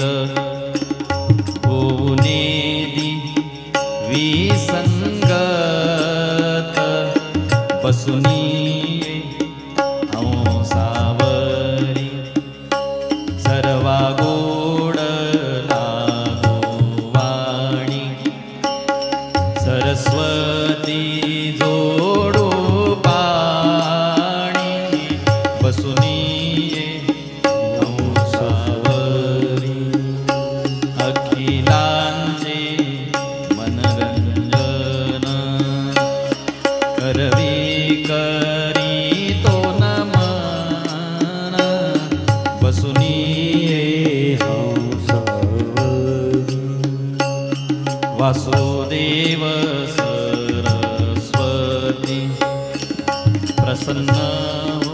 होऊनेदी विसंगत. बसुनी हंसावरी सर्वा गोड लागो वाणी. सरस्वती जोडो पाणी. बसुनी हंसावरी अखिलांचे मनरंजन. करवी करी तो नमन. बसुनी हंसावरी वासुदेव सरस्वती प्रसन्न हो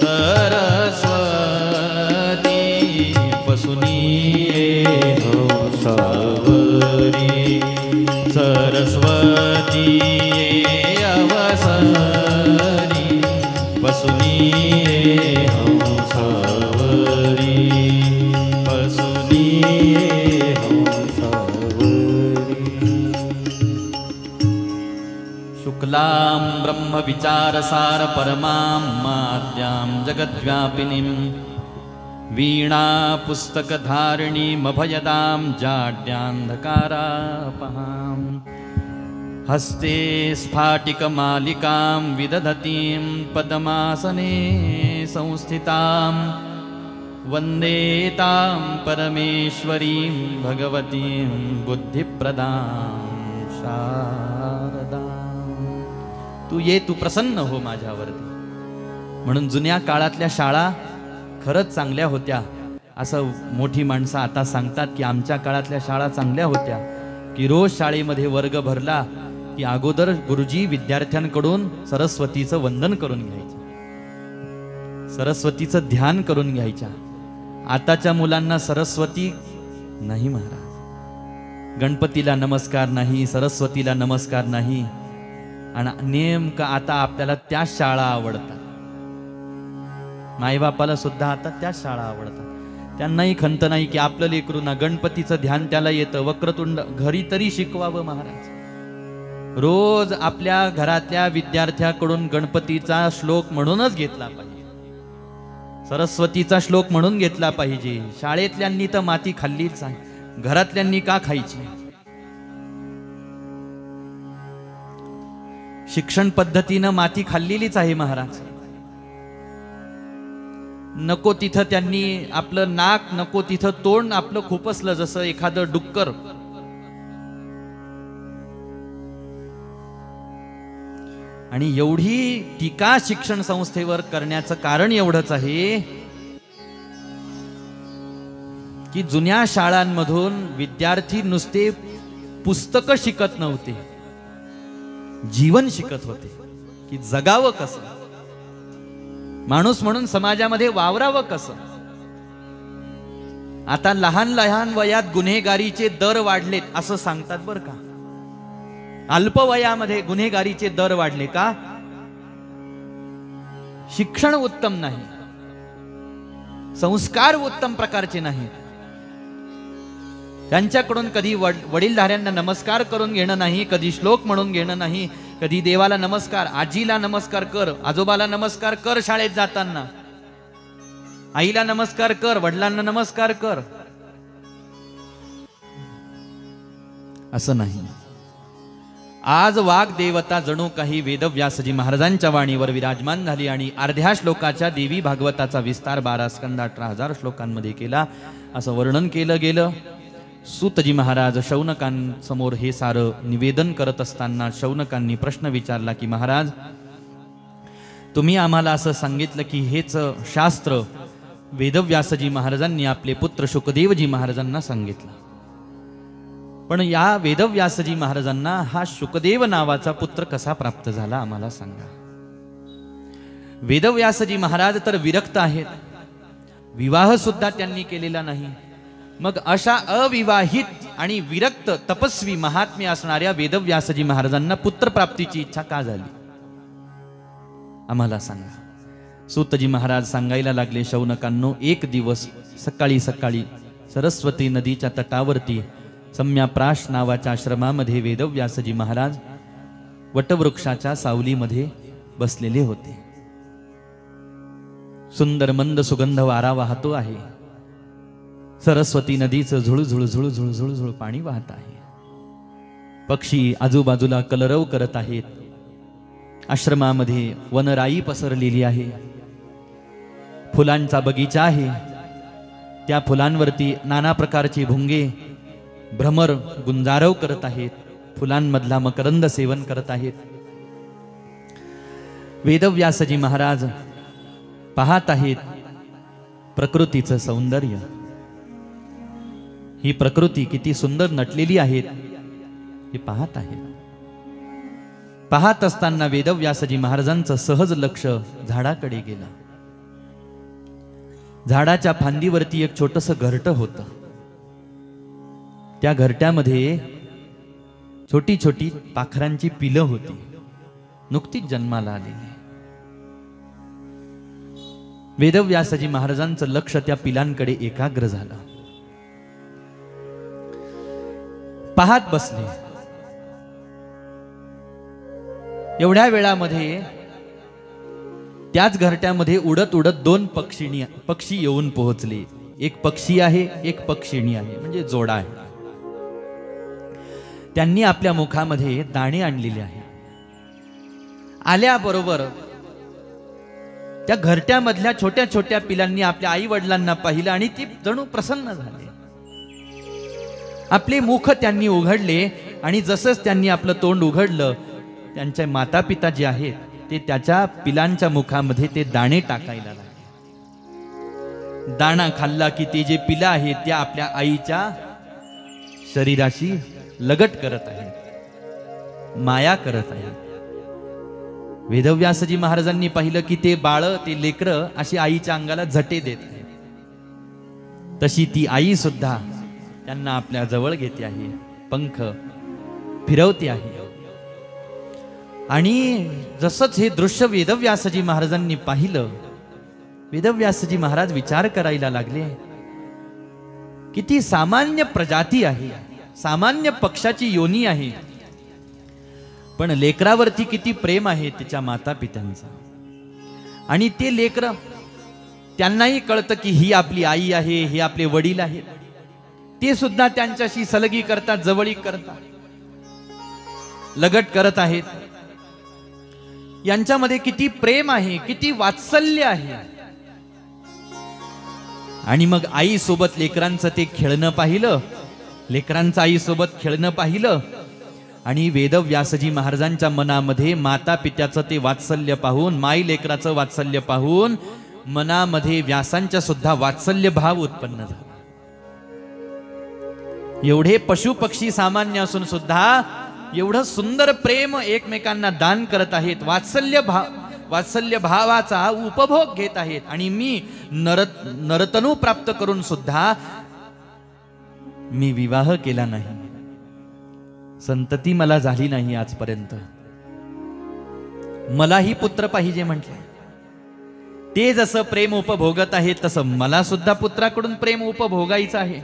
सरस्वती. बसुनी हंसावरी सरस्वती अवसरी. बसुनी हंसावरी बसुनी शुक्लां ब्रह्म विचारसार परमां माद्यां जगद्व्यापिनीं. वीणा पुस्तकधारिणीमभयदां जाड्यान्धकारापहां. हस्ते स्फाटिकमालिकां विदधतीं पद्मासने संस्थितां. वन्दे तां परमेश्वरीं भगवतीं बुद्धिप्रदां शारदां. तू ये, तू प्रसन्न हो माझ्यावरती. म्हणून जुन्या काळातल्या शाळा खरंच चांगल्या होत्या असं मोठी माणसं आता सांगतात की आमच्या काळातल्या शाळा चांगल्या होत्या, की रोज शाळेमध्ये वर्ग भरला की अगोदर गुरुजी विद्यार्थ्यांकडून सरस्वतीचं वंदन करून घ्यायचं, सरस्वतीचं ध्यान करून घ्यायच्या. आताच्या मुलांना सरस्वती नाही महाराज. गणपतीला नमस्कार नाही, सरस्वतीला नमस्कार नाही. आणि नेमकं आता आपल्याला त्याच शाळा आवडतात. माईबापाला सुद्धा आता त्याच शाळा आवडतात. त्यांनाही खंत नाही की आपलं लेकरू ना गणपतीचं ध्यान त्याला येतं, वक्रतुंड घरी तरी शिकवावं महाराज. रोज आपल्या घरातल्या विद्यार्थ्याकडून गणपतीचा श्लोक म्हणूनच घेतला पाहिजे, सरस्वतीचा श्लोक म्हणून घेतला पाहिजे. शाळेतल्यांनी तर माती खाल्लीच आहे, घरातल्यांनी का खायची? शिक्षण पद्धतीनं माती खाल्लेलीच आहे महाराज. नको तिथं त्यांनी आपलं नाक, नको तिथं तोंड आपलं खुपसलं, जसं एखादं डुक्कर. आणि एवढी टीका शिक्षण संस्थेवर करण्याचं कारण एवढंच आहे की जुन्या शाळांमधून विद्यार्थी नुसते पुस्तकं शिकत नव्हते, जीवन शिकत होते की जगावं कसं, माणूस म्हणून समाजामध्ये वावरावं कसं. आता लहान लहान वयात गुन्हेगारीचे दर वाढलेत असं सांगतात बरं का. अल्प वयामध्ये गुन्हेगारीचे दर वाढले का? शिक्षण उत्तम नाही, संस्कार उत्तम प्रकारचे नाहीत. त्यांच्याकडून कधी वडीलधाऱ्यांना नमस्कार करून घेणं नाही, कधी श्लोक म्हणून घेणं नाही, कधी देवाला नमस्कार, आजीला नमस्कार कर, आजोबाला नमस्कार कर, शाळेत जाताना आईला नमस्कार कर, वडिलांना नमस्कार कर, असं नाही. आज वाघ देवता जणू काही वेदव्यासजी महाराजांच्या वाणीवर विराजमान झाली आणि अर्ध्या श्लोकाच्या देवी भागवताचा विस्तार 12 स्कंद 18,000 श्लोकांमध्ये केला असं वर्णन केलं गेलं. सूतजी महाराज शौनकांसमोर हे सारं निवेदन करत असताना शौनकांनी प्रश्न विचारला की महाराज, तुम्ही आम्हाला असं सांगितलं की हेच शास्त्र वेदव्यासजी महाराजांनी आपले पुत्र शुकदेवजी महाराजांना सांगितलं, पण या वेदव्यासजी महाराजांना हा शुकदेव नावाचा पुत्र कसा प्राप्त झाला आम्हाला सांगा. वेदव्यासजी महाराज तर विरक्त आहेत, विवाह सुद्धा त्यांनी केलेला नाही. मग अशा अविवाहित आणि विरक्त तपस्वी महात्म्य असणाऱ्या वेदव्यासजी महाराजांना पुत्रप्राप्तीची इच्छा का झाली आम्हाला सांगा. सूतजी महाराज सांगायला लागले, शौनकांनो, एक दिवस सकाळी सकाळी सरस्वती नदीच्या तटावरती सम्याप्राश नावाच्या आश्रमामध्ये वेदव्यासजी महाराज वटवृक्षाच्या सावलीमध्ये बसलेले होते. सुंदर मंद सुगंध वारा वाहतो आहे. सरस्वती नदीचं झुळझुळ झुळझुळ झुळझुळ पाणी वाहत आहे. पक्षी आजूबाजूला कलरव करत आहेत. आश्रमामध्ये वनराई पसरलेली आहे. फुलांचा बगीचा आहे. त्या फुलांवरती नाना प्रकारचे भुंगे भ्रमर गुंजारव करत आहेत. फुलांमधला मकरंद सेवन करत आहेत. वेदव्यासजी महाराज पाहत आहेत प्रकृतीचं सौंदर्य. ही प्रकृती किती सुंदर नटलेली आहे हे पाहत आहेत. पाहत असताना वेदव्यासजी महाराजांचं सहज लक्ष झाडाकडे गेलं. झाडाच्या फांदीवरती एक छोटंसं घरटं होतं. त्या घरट्यामध्ये छोटी छोटी पाखरांची पिलं होती, नुकतीच जन्माला आलेली. वेदव्यासजी महाराजांचं लक्ष त्या पिलांकडे एकाग्र झालं. पाहत बसले. एवढ्या वेळामध्ये त्याच घरट्यामध्ये उडत उडत दोन पक्षी येऊन पोहोचले. एक पक्षी आहे, एक पक्षिणी आहे, म्हणजे जोडा आहे. त्यांनी आपल्या मुखामध्ये दाणे आणलेले आहे. आल्याबरोबर त्या घरट्यामधल्या छोट्या छोट्या पिलांनी आपल्या आई वडिलांना पाहिलं आणि ती जणू प्रसन्न झाले. आपले मुख त्यांनी उघडले आणि जसंच त्यांनी आपलं तोंड उघडलं, त्यांचे माता पिता जे आहेत ते त्याच्या पिलांच्या मुखामध्ये ते दाणे टाकायला लागले. दाणा खाल्ला की ते जे पिलं आहेत त्या आपल्या आईच्या शरीराशी लगट करत आहेत, माया करत आहेत. वेदव्यासजी महाराजांनी पाहिलं की ते बाळ, ते लेकरं अशी आईच्या अंगाला झटे देत आहेत. तशी ती आई सुद्धा त्यांना आपल्या जवळ घेते आहे, पंख फिरवते आहे. आणि जसंच हे दृश्य वेदव्यासजी महाराजांनी पाहिलं, वेदव्यासजी महाराज विचार करायला लागले, किती सामान्य प्रजाती आहे, सामान्य पक्षाची योनी आहे, पण लेकरावरती किती प्रेम आहे तिच्या माता पित्यांचा. आणि ते लेकर त्यांनाही कळतं की ही आपली आई आहे, हे आपले वडील आहेत. ते सुद्धा त्यांच्याशी सलगी करतात, जवळीक करतात, लगट करत आहेत. यांच्यामध्ये किती प्रेम आहे, किती वात्सल्य आहे. आणि मग आई सोबत लेकरांचं ते खेळणं पाहिलं, लेकरांचं आई सोबत खेळणं पाहिलं. आणि वेदव्यासजी महाराजांच्या मनामध्ये माता पित्याचं ते वात्सल्य पाहून, माई लेकराचं वात्सल्य पाहून मनामध्ये व्यासांच्या सुद्धा वात्सल्य भाव उत्पन्न झाला. एवढे पशु पक्षी सामान्य असून सुद्धा एवढं सुंदर प्रेम एकमेकांना दान करत आहेत, वात्सल्य भावाचा उपभोग घेत आहेत. आणि मी नरतनू प्राप्त करून सुद्धा मी विवाह केला नाही, संतती मला झाली नाही आजपर्यंत, मलाही पुत्र पाहिजे म्हटले. ते जसं प्रेम उपभोगत आहेत तसं मला सुद्धा पुत्राकडून प्रेम उपभोगायचं आहे,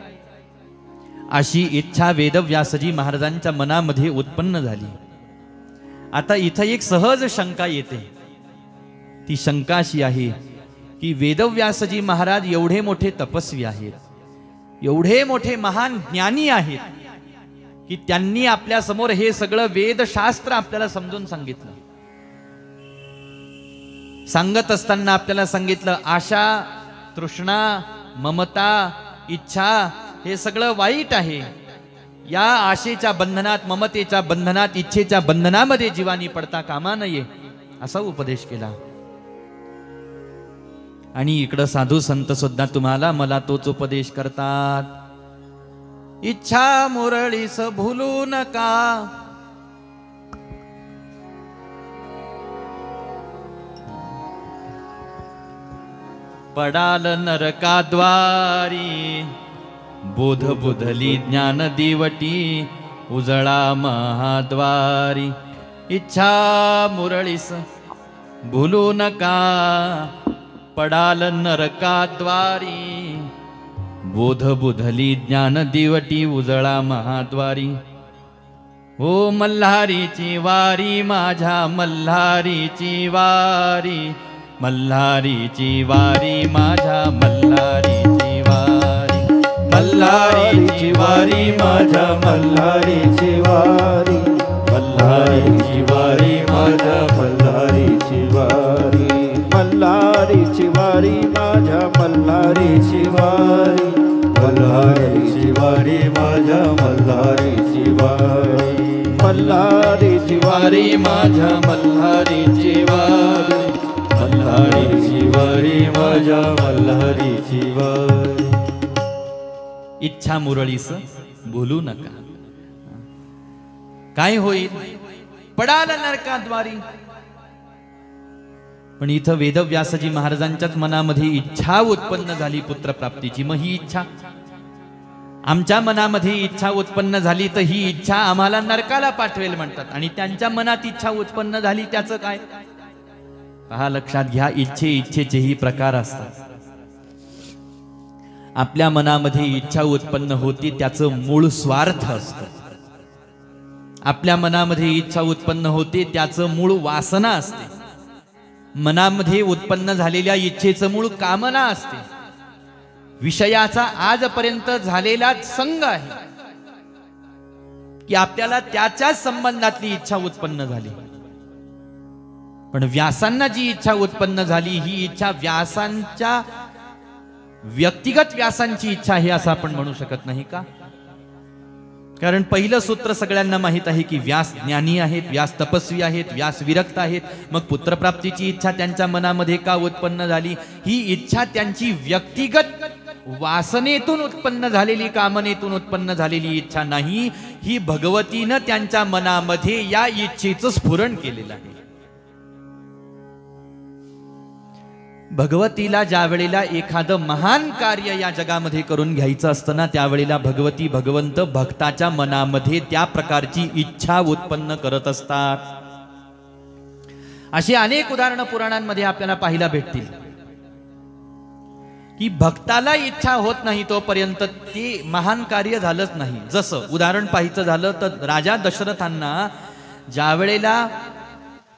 अशी इच्छा वेदव्यासजी महाराजांच्या मनामध्ये उत्पन्न झाली. आता इथं एक सहज शंका येते. ती शंका अशी आहे की वेदव्यासजी महाराज एवढे मोठे तपस्वी आहेत, एवढे मोठे महान ज्ञानी आहेत की त्यांनी आपल्या समोर हे सगळं वेदशास्त्र आपल्याला समजून सांगितलं. सांगत असताना आपल्याला सांगितलं, आशा, तृष्णा, ममता, इच्छा हे सगळं वाईट आहे, या आशेच्या बंधनात, ममतेच्या बंधनात, इच्छेच्या बंधनामध्ये जीवानी पडता कामा नये, असा उपदेश केला. आणि इकडं साधू संत सुद्धा तुम्हाला मला तोच उपदेश करतात. इच्छा मुरळीस भूलू नका, पडाल नरकाद्वारी, बोध बुधली ज्ञान दिवटी, उजळा महाद्वारी. इच्छा मुरळीस भूलू नका, पडाल नरकाद्वारी, बोध बुधली ज्ञान दिवटी, उजळा महाद्वारी. ओ मल्हारीची वारी, माझ्या मल्हारीची वारी, मल्हारीची वारी, माझ्या मल्हारीची वारी, मल्हारीची वारी, माझ्या मल्हारीची वारी, मल्हारीची वारी, माझ्या मल्हारीची वारी, मल्हारीची वारी, माझ्या मल्हारीची वारी, मल्हारीची वारी, माझ्या मल्हारीची वारी, मल्हारीची वारी, माझ्या मल्हारीची वारी, मल्हारीची वारी, माझ्या मल्हारीची वारी. इच्छा मुरळीस बोलू नका. काय होईल? पडाल नरकाद्वारी. पण इथं वेदव्यासजी महाराजांच्याच मनामध्ये इच्छा उत्पन्न झाली पुत्रप्राप्तीची. मग ही इच्छा आमच्या मनामध्ये इच्छा उत्पन्न झाली तर ही इच्छा आम्हाला नरकाला पाठवेल म्हणतात. आणि त्यांच्या मनात इच्छा उत्पन्न झाली त्याचं काय? पहा, लक्षात घ्या, इच्छेचेही प्रकार असतात. आपल्या मनामध्ये इच्छा उत्पन्न होती त्याचं मूळ स्वार्थ असतं. आपल्या मनामध्ये इच्छा उत्पन्न होते त्याचं मूळ वासना असते. मनामध्ये उत्पन्न झालेल्या इच्छेचं मूळ कामना असते. विषयाचा आजपर्यंत झालेला संग आहे की आपल्याला त्याच्याच संबंधातली इच्छा उत्पन्न झाली. पण व्यासांना जी इच्छा उत्पन्न झाली ही इच्छा व्यासांच्या व्यक्तिगत व्यासांची इच्छा आहे असं आपण म्हणू शकत नाही का? कारण पहिलं सूत्र सगळ्यांना माहित आहे की व्यास ज्ञानी आहेत, व्यास तपस्वी आहेत, व्यास विरक्त आहेत. मग पुत्रप्राप्तीची इच्छा त्यांच्या मनामध्ये का उत्पन्न झाली? ही इच्छा त्यांची व्यक्तिगत वासनेतून उत्पन्न झालेली, कामनेतून उत्पन्न झालेली इच्छा नाही. ही भगवतीनं त्यांच्या मनामध्ये या इच्छेचं स्फुरण केलेलं आहे. भगवतीला ज्या वेळेला एखादं महान कार्य या जगामध्ये करून घ्यायचं असतं ना, त्यावेळेला भगवती भगवंत भक्ताच्या मनामध्ये त्या प्रकारची इच्छा उत्पन्न करत असतात. अशी अनेक उदाहरणं पुराणांमध्ये आपल्याला पाहायला भेटतील की भक्ताला इच्छा होत नाही तोपर्यंत ते महान कार्य झालंच नाही. जसं उदाहरण पाहायचं झालं तर राजा दशरथांना ज्या वेळेला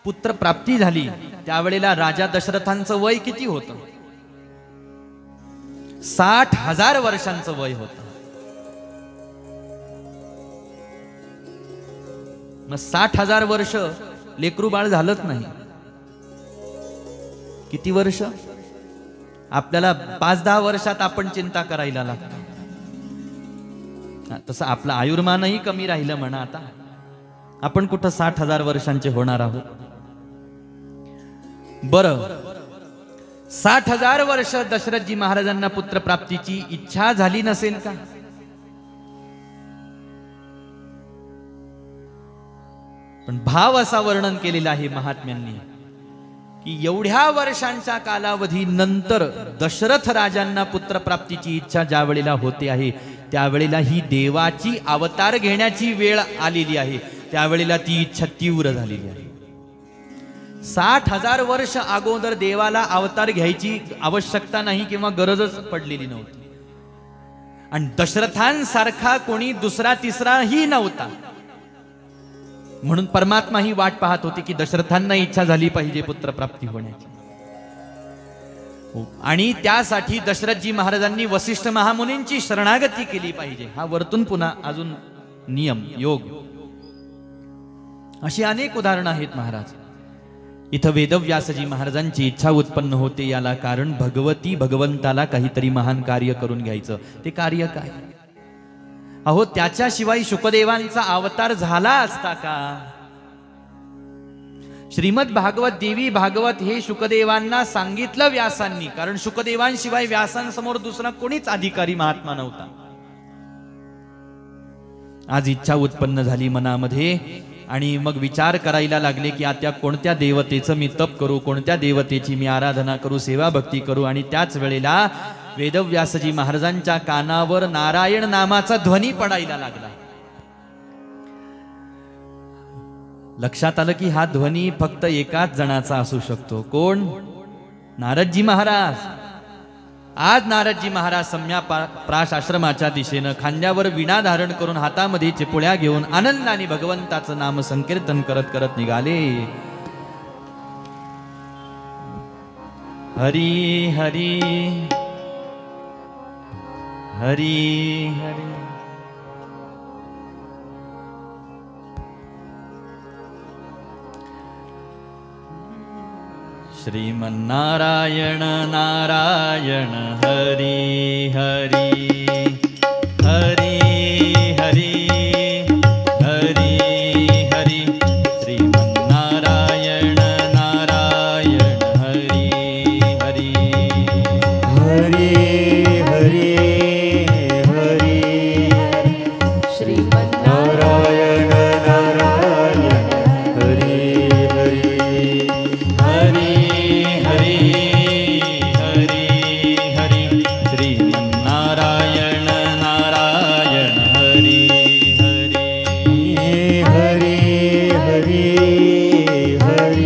पुत्र प्राप्ती झाली त्यावेळेला राजा दशरथांचं वय किती होतं? 60,000 वर्षांचं वय होतं. मग 60,000 वर्ष लेकरू बाळ झालंच नाही. किती वर्ष? आपल्याला 5-10 वर्षात आपण चिंता करायला लागतो. तसं आपलं आयुर्मानही कमी राहिलं म्हणा. आता आपण कुठं 60,000 वर्षांचे होणार आहोत? बरं, 60,000 वर्ष दशरथजी महाराजांना पुत्रप्राप्तीची इच्छा झाली नसेल का? पण भाव असा वर्णन केलेला आहे महात्म्यांनी की एवढ्या वर्षांच्या कालावधी नंतर दशरथ राजांना पुत्रप्राप्तीची इच्छा ज्या वेळेला होते आहे त्यावेळेला ही देवाची अवतार घेण्याची वेळ आलेली आहे. त्यावेळेला ती इच्छा तीव्र झालेली आहे. 60,000 वर्ष अगोदर देवाला अवतार घ्यायची आवश्यकता नाही किंवा गरजच पडलेली नव्हती. आणि दशरथांसारखा कोणी दुसरा तिसराही नव्हता. म्हणून परमात्मा ही वाट पाहत होती की दशरथांना इच्छा झाली पाहिजे पुत्रप्राप्ती होण्याची. आणि त्यासाठी दशरथजी महाराजांनी वसिष्ठ महामुनींची शरणागती केली पाहिजे. हा वरतून पुन्हा अजून नियम योग. अशी अनेक उदाहरणं आहेत महाराज. इथं वेदव्यासजी महाराजांची इच्छा उत्पन्न होते. याला कारण भगवती भगवंताला काहीतरी महान कार्य करून घ्यायचं. ते कार्य काय? अहो त्याच्याशिवाय शुकदेवांचा अवतार झाला असता का? श्रीमद भागवत देवी भागवत हे शुकदेवांना सांगितलं व्यासांनी, कारण शुकदेवांशिवाय व्यासांसमोर दुसरा कोणीच अधिकारी महात्मा नव्हता. आज इच्छा उत्पन्न झाली मनामध्ये आणि मग विचार करायला लागले की आता कोणत्या देवतेचं मी तप करू, कोणत्या देवतेची मी आराधना करू, सेवा भक्ती करू. आणि त्याच वेळेला वेदव्यासजी महाराजांच्या कानावर नारायण नामाचा ध्वनी पडायला लागला. लक्षात आलं की हा ध्वनी फक्त एकाच जणाचा असू शकतो. कोण? नारदजी महाराज. आज नारदजी महाराज सम्या प्राश आश्रमाच्या दिशेनं खांद्यावर विणा धारण करून हातामध्ये चिपुळ्या घेऊन आनंदाने भगवंताचं नाम संकीर्तन करत करत निघाले. हरी हरी हरी हरी. श्रीमन्नारायण नारायण हरी हरी हरी हरी हरी हरी. श्रीमन्नारायण नारायण हरी हरी हरी हरी हरी. श्रीमन्नारायण नारायण हरी हरी हरी हरी हरी हरी. श्रीमन्नारायण नारायण हरी हरी हरी हरी हरी.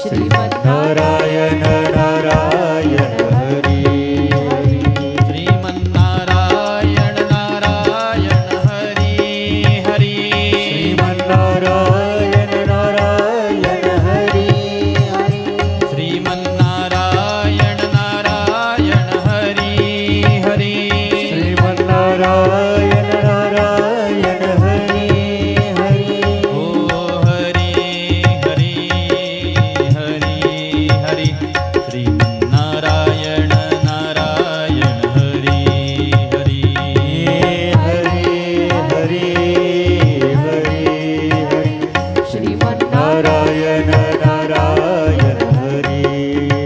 श्रीमन्नारायण नारायण हरी हरी. श्रीमन्नारायण नारायण हरी हरी. श्रीमन्नारायण नारायण हरी हरी. श्रीमन्नारायण नारायण हरी हरी. श्रीमन्नारायण नारायण हरी हरी. ओ हरी हरी हरी हरी. श्रीमन्नारायण नारायण हरी हरी. हरी हरी हरी हरी. श्रीमन्नारायण नारायण हरी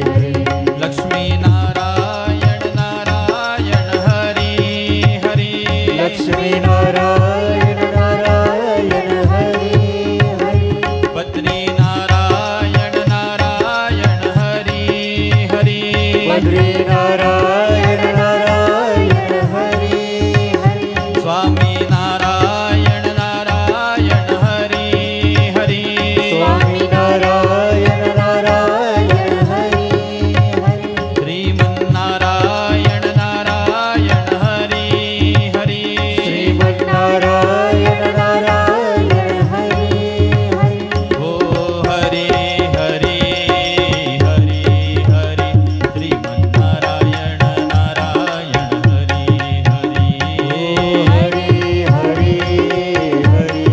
हरी. लक्ष्मी नारायण नारायण हरी हरी. लक्ष्मी नारायण नारायण हरी हरी. बद्री नारायण नारायण हरी हरी. बद्री नारायण नारायण हरी हरी. स्वामी नारायण नारायण हरी हरी. स्वामी नारायण नारायण हरी हरी. श्रीमन्नारायण नारायण हरी हरी. श्रीमन्नारायण नारायण हरी हरी. ओ हरी हरी हरी हरी. श्रीमन्नारायण नारायण हरी हरी. हरी हरी हरी हरी.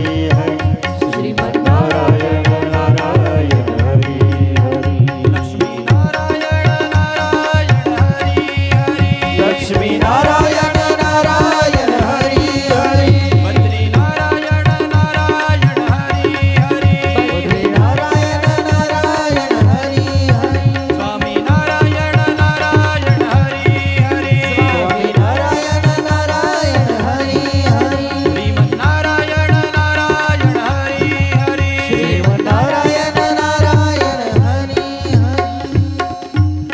श्रीमन्नारायण नारायण हरी हरी. लक्ष्मी नारायण नारायण हरी हरी. लक्ष्मी नारायण नारायण हरी हरी. बद्री नारायण नारायण हरी हरी. बद्री नारायण नारायण हरी हरी. स्वामी नारायण नारायण हरी हरी. स्वामी नारायण नारायण हरी हरी. श्रीमन्नारायण नारायण हरी हरी. श्रीमन्नारायण नारायण हरी हरी.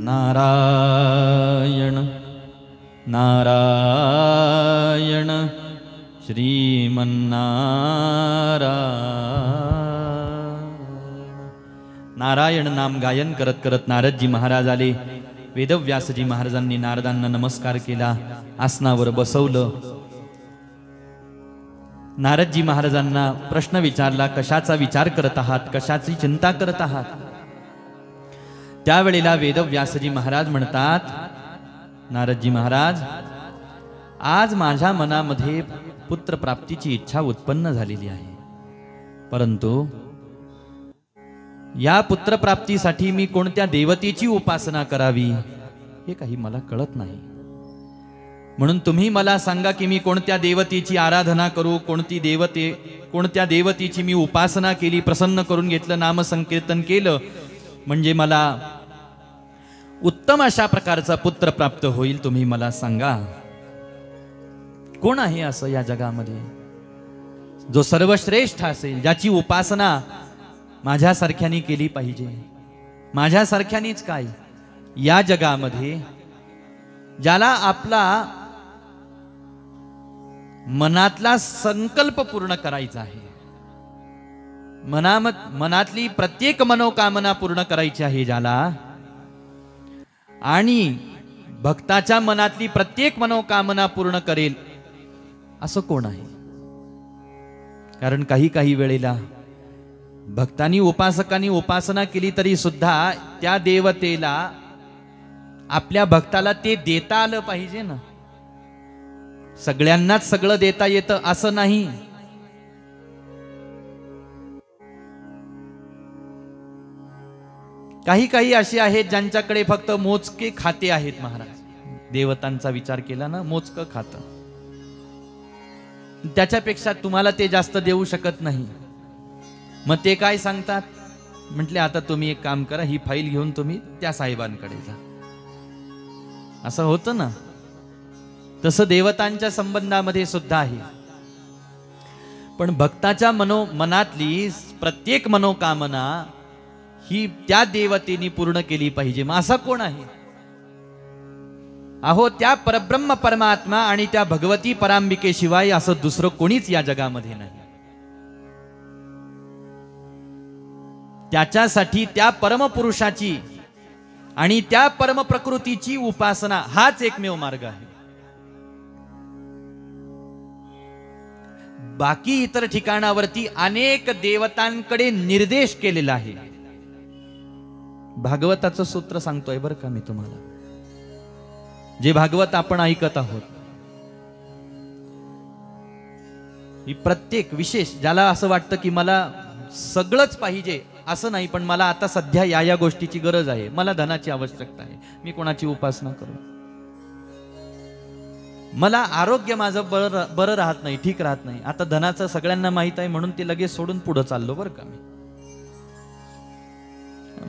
नारायण नारायण श्रीमन्नारायण. नारायण नाम गायन करत करत नारदजी महाराज आले. वेदव्यासजी महाराजांनी नारदांना नमस्कार केला, आसनावर बसवलं. नारदजी महाराजांना प्रश्न विचारला, कशाचा विचार करत आहात, कशाची चिंता करत आहात? त्यावेळेला वेदव्यासजी महाराज म्हणतात, नारदजी महाराज, आज माझ्या मनामध्ये पुत्रप्राप्तीची इच्छा उत्पन्न झालेली आहे, परंतु या पुत्रप्राप्तीसाठी मी कोणत्या देवतेची उपासना करावी हे काही मला कळत नाही. म्हणून तुम्ही मला सांगा की मी कोणत्या देवतेची आराधना करू, कोणत्या देवतेची मी उपासना केली, प्रसन्न करून घेतलं, नामसंकीर्तन केलं, म्हणजे मला उत्तम अशा प्रकारचा पुत्र प्राप्त होईल. तुम्ही मला सांगा कोण आहे असं या जगामध्ये जो सर्वश्रेष्ठ असेल, ज्याची उपासना माझ्यासारख्यानी केली पाहिजे. माझ्यासारख्यानीच काय, या जगामध्ये ज्याला आपला मनातला संकल्प पूर्ण करायचा आहे, मनातली प्रत्येक मनोकामना पूर्ण करायची आहे ज्याला, आणि भक्ताच्या मनातली प्रत्येक मनोकामना पूर्ण करेल असं कोण आहे? कारण काही वेळेला भक्तांनी उपासकांनी उपासना केली तरी सुद्धा त्या देवतेला आपल्या भक्ताला ते देता आलं पाहिजे ना. सगळ्यांनाच सगळं देता येतं असं नाही. काही असे आहेत ज्यांच्याकडे फक्त मोजके खाते आहेत. महाराज, देवतांचा विचार केला ना, मोजकं खातं, त्याच्यापेक्षा तुम्हाला ते जास्त देऊ शकत नाही. मग ते काय सांगतात, म्हटले आता तुम्ही एक काम करा, ही फाईल घेऊन तुम्ही त्या साहेबांकडे जा. असं होतं ना. तसं देवतांच्या संबंधामध्ये सुद्धा आहे. पण भक्ताच्या मनातली प्रत्येक मनोकामना ही त्या देवतेने पूर्ण केली पाहिजे. मग असा कोण आहे? अहो, त्या परब्रह्म परमात्मा आणि त्या भगवती परांबिकेशिवाय असं दुसरं कोणीच या जगामध्ये नाही. त्याच्यासाठी त्या परमपुरुषाची आणि त्या परमप्रकृतीची उपासना हाच एकमेव मार्ग आहे. बाकी इतर ठिकाणावरती अनेक देवतांकडे निर्देश केलेला आहे. भागवताचं सूत्र सांगतोय बरं का मी तुम्हाला, जे भागवत आपण ऐकत आहोत, ही प्रत्येक विशेष ज्याला असं वाटतं की मला सगळंच पाहिजे असं नाही, पण मला आता सध्या या गोष्टीची गरज आहे, मला धनाची आवश्यकता आहे, मी कोणाची उपासना करू, मला आरोग्य माझं बरं राहत नाही, ठीक राहत नाही, आता धनाचं सगळ्यांना माहित आहे म्हणून ते लगेच सोडून पुढे चाललो बरं का मी,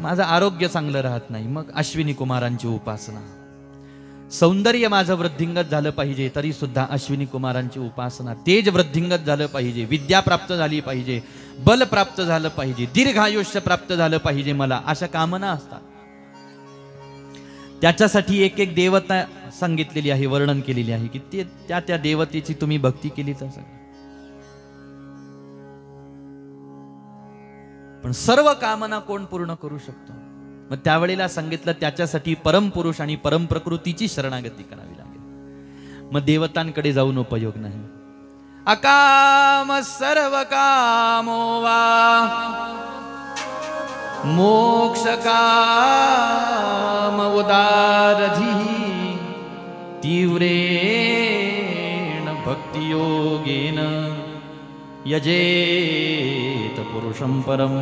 माझं आरोग्य चांगलं राहत नाही, मग अश्विनी कुमारांची उपासना. सौंदर्य माझं वृद्धिंगत झालं पाहिजे तरी सुद्धा अश्विनी कुमारांची उपासना. तेज वृद्धिंगत झालं पाहिजे, विद्या प्राप्त झाली पाहिजे, बल प्राप्त झालं पाहिजे, दीर्घायुष्य प्राप्त झालं पाहिजे, मला अशा कामना असतात. त्याच्यासाठी एक एक देवता सांगितलेली आहे, वर्णन केलेली आहे की ते त्या देवतेची तुम्ही भक्ती केलीच असेल. पण सर्व कामना कोण पूर्ण करू शकतो? मग त्यावेळेला सांगितलं त्याच्यासाठी परमपुरुष आणि परमप्रकृतीची शरणागती करावी लागेल. मग देवतांकडे जाऊन उपयोग नाही. अकाम सर्व कामो वा मोक्ष काम उदारधी तीव्रेण भक्तियोगेन यजेत पुरुषं परम.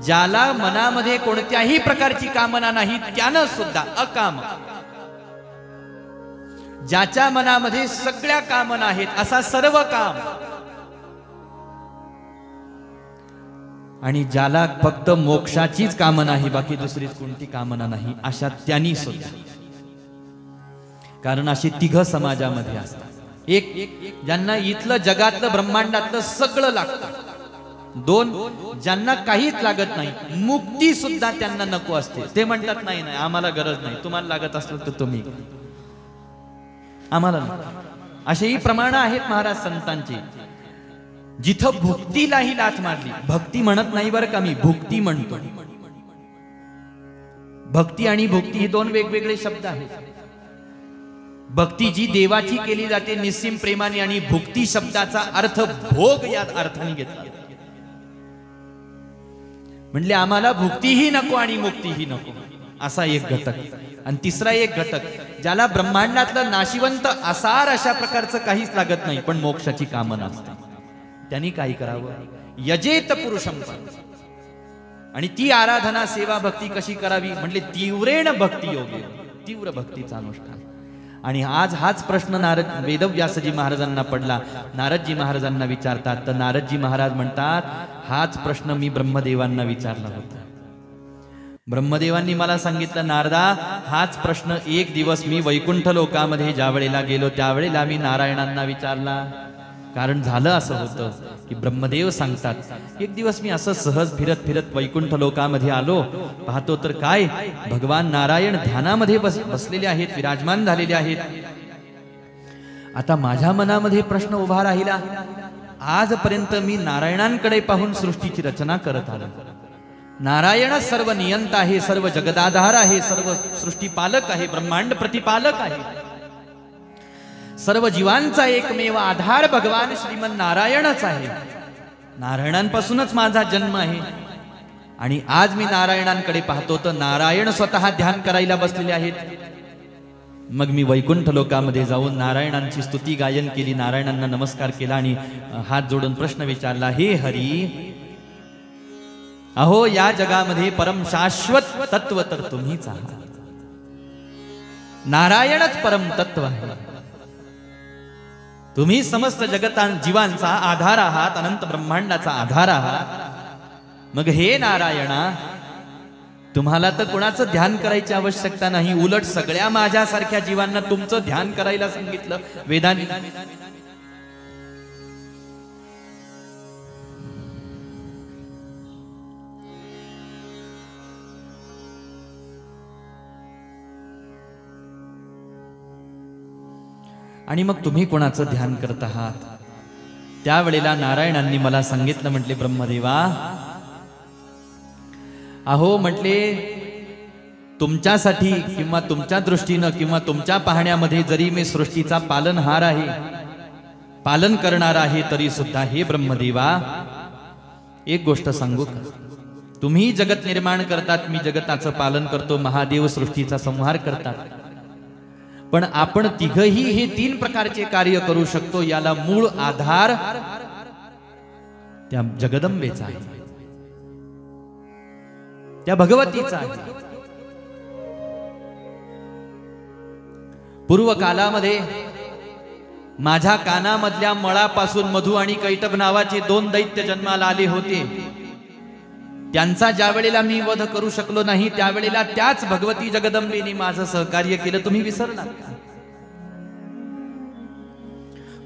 ज्याला मनामध्ये कोणत्याही प्रकारची कामना नाही त्यानं सुद्धा अकाम, ज्याच्या मनामध्ये सगळ्या कामना आहेत असा सर्व काम, आणि ज्याला फक्त मोक्षाचीच कामना आहे बाकी दुसरीच कोणती कामना नाही अशा त्यांनी सुद्धा. कारण अशी तिघ समाजामध्ये असतात. एक ज्यांना इथलं जगातलं ब्रह्मांडातलं सगळं लागतं. दोन ज्यांना काहीच लागत नाही, मुक्ती सुद्धा त्यांना नको असते. ते म्हणतात नाही नाही आम्हाला गरज नाही, तुम्हाला लागत असलं तर तुम्ही, आम्हाला नाही. असेही प्रमाण आहेत महाराज संतांची. जिथं भुक्तीलाही लाथ मारली, भक्ती म्हणत नाही बरं का मी, भुक्ती म्हणतो. भक्ती आणि भुक्ती हे दोन वेगवेगळे शब्द आहेत. भक्ती जी देवाची केली जाते निस्सीम प्रेमाने, आणि भुक्ती शब्दाचा अर्थ भोग या अर्थाने घेतला. म्हणले आम्हाला भुक्तीही नको आणि मुक्तीही नको असा एक घटक. आणि तिसरा एक घटक ज्याला ब्रह्मांडातलं नाशिवंत असार अशा प्रकारचं काहीच लागत नाही पण मोक्षाची कामना असते, त्यांनी काय करावं? यजेत पुरुषं. आणि ती आराधना सेवा भक्ती कशी करावी? म्हणले तीव्रेण भक्ती योगे, तीव्र भक्तीचा अनुष्ठान. आणि आज हाच प्रश्न वेदव्यासजी महाराजांना पडला. नारदजी महाराजांना विचारतात, तर नारदजी महाराज म्हणतात, हाच प्रश्न मी ब्रह्मदेवांना विचारला होता. ब्रह्मदेवांनी मला सांगितलं, नारदा, हाच प्रश्न एक दिवस मी वैकुंठ लोकामध्ये ज्या वेळेला गेलो त्यावेळेला मी नारायणांना विचारला. कारण झालं असं होतं की ब्रह्मदेव सांगतात, एक दिवस मी असं सहज फिरत फिरत वैकुंठ लोकामध्ये आलो, पाहतो तर काय भगवान नारायण ध्यानामध्ये बसलेले आहेत, विराजमान झालेले आहेत. आता माझ्या मनामध्ये प्रश्न उभा राहिला, आजपर्यंत मी नारायणांकडे पाहून सृष्टीची रचना करत आलो. नारायणच सर्व नियंता आहे, सर्व जगदाधार आहे, सर्व सृष्टीपालक आहे, ब्रह्मांड प्रतिपालक आहे. सर्व जीवांचा एकमेव आधार भगवान श्रीमन नारायणच आहे. नारायणांपासूनच माझा जन्म आहे. आणि आज मी नारायणांकडे पाहतो तर नारायण स्वतः ध्यान करायला बसलेले आहेत. मग मी वैकुंठ लोकामध्ये जाऊन नारायणांची स्तुती गायन केली, नारायणांना नमस्कार केला आणि हात जोडून प्रश्न विचारला, हे हरी, अहो या जगामध्ये परम शाश्वत तत्व तर तुम्हीच आहात. नारायणच परम तत्व आहे. तुम्ही समस्त जीवांचा आधार आहात, अनंत ब्रह्मांडाचा आधार आहात. मग हे नारायणा, तुम्हाला तर कोणाचं ध्यान करायची आवश्यकता नाही, उलट सगळ्या माझ्यासारख्या जीवांना तुमचं ध्यान करायला सांगितलं वेदांनी. आणि मग तुम्ही कोणाचं ध्यान करत आहात? त्यावेळेला नारायणांनी मला सांगितलं, म्हटले ब्रह्मदेवा, अहो म्हटले, तुमच्यासाठी किंवा तुमच्या दृष्टीनं किंवा तुमच्या पाहण्यामध्ये जरी मी सृष्टीचा पालनहार आहे, पालन करणार आहे, तरी सुद्धा हे ब्रह्मदेवा, एक गोष्ट सांगू का? तुम्ही जगत निर्माण करतात, मी जगताचं पालन करतो, महादेव सृष्टीचा संहार करतात. पण आपण तिघही हे तीन प्रकारचे कार्य करू शकतो. याला मूळ आधार त्या जगदंबेचा आहे, त्या भगवतीचा आहे. पूर्व कालामध्ये माझ्या कानामधल्या मळापासून मधु आणि कैटभ नावाचे 2 दैत्य जन्माला आले होते. त्यांचा ज्या वेळेला मी वध करू शकलो नाही, त्यावेळेला त्याच भगवती जगदंबेने माझं सहकार्य केलं. तुम्ही विसरला?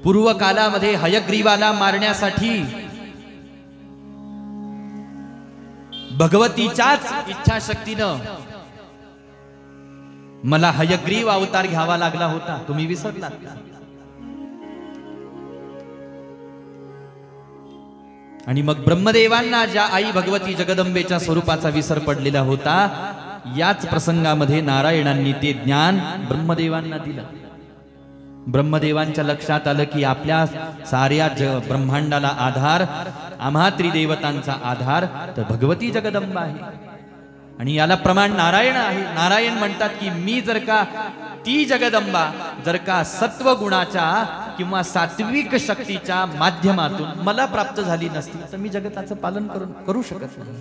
पूर्व कालामध्ये हयग्रीवाला मारण्यासाठी भगवतीच्याच इच्छाशक्तीनं मला हयग्रीव अवतार घ्यावा लागला होता. तुम्ही विसरलात? आणि मग ब्रह्मदेवांना ज्या आई भगवती जगदंबेच्या स्वरूपाचा विसर पडलेला होता, याच प्रसंगामध्ये नारायणांनी ते ज्ञान ब्रह्मदेवांना दिलं. ब्रह्मदेवांच्या लक्षात आलं की आपल्या साऱ्या ब्रह्मांडाला आधार, आम्हा त्रिदेवतांचा आधार तर भगवती जगदंबा आहे. आणि याला प्रमाण नारायण आहे. नारायण म्हणतात की मी जर का ती जगदंबा जर का सत्वगुणाच्या किंवा सात्विक शक्तीच्या माध्यमातून मला प्राप्त झाली नसती तर मी जगताचं पालन करू शकत नाही.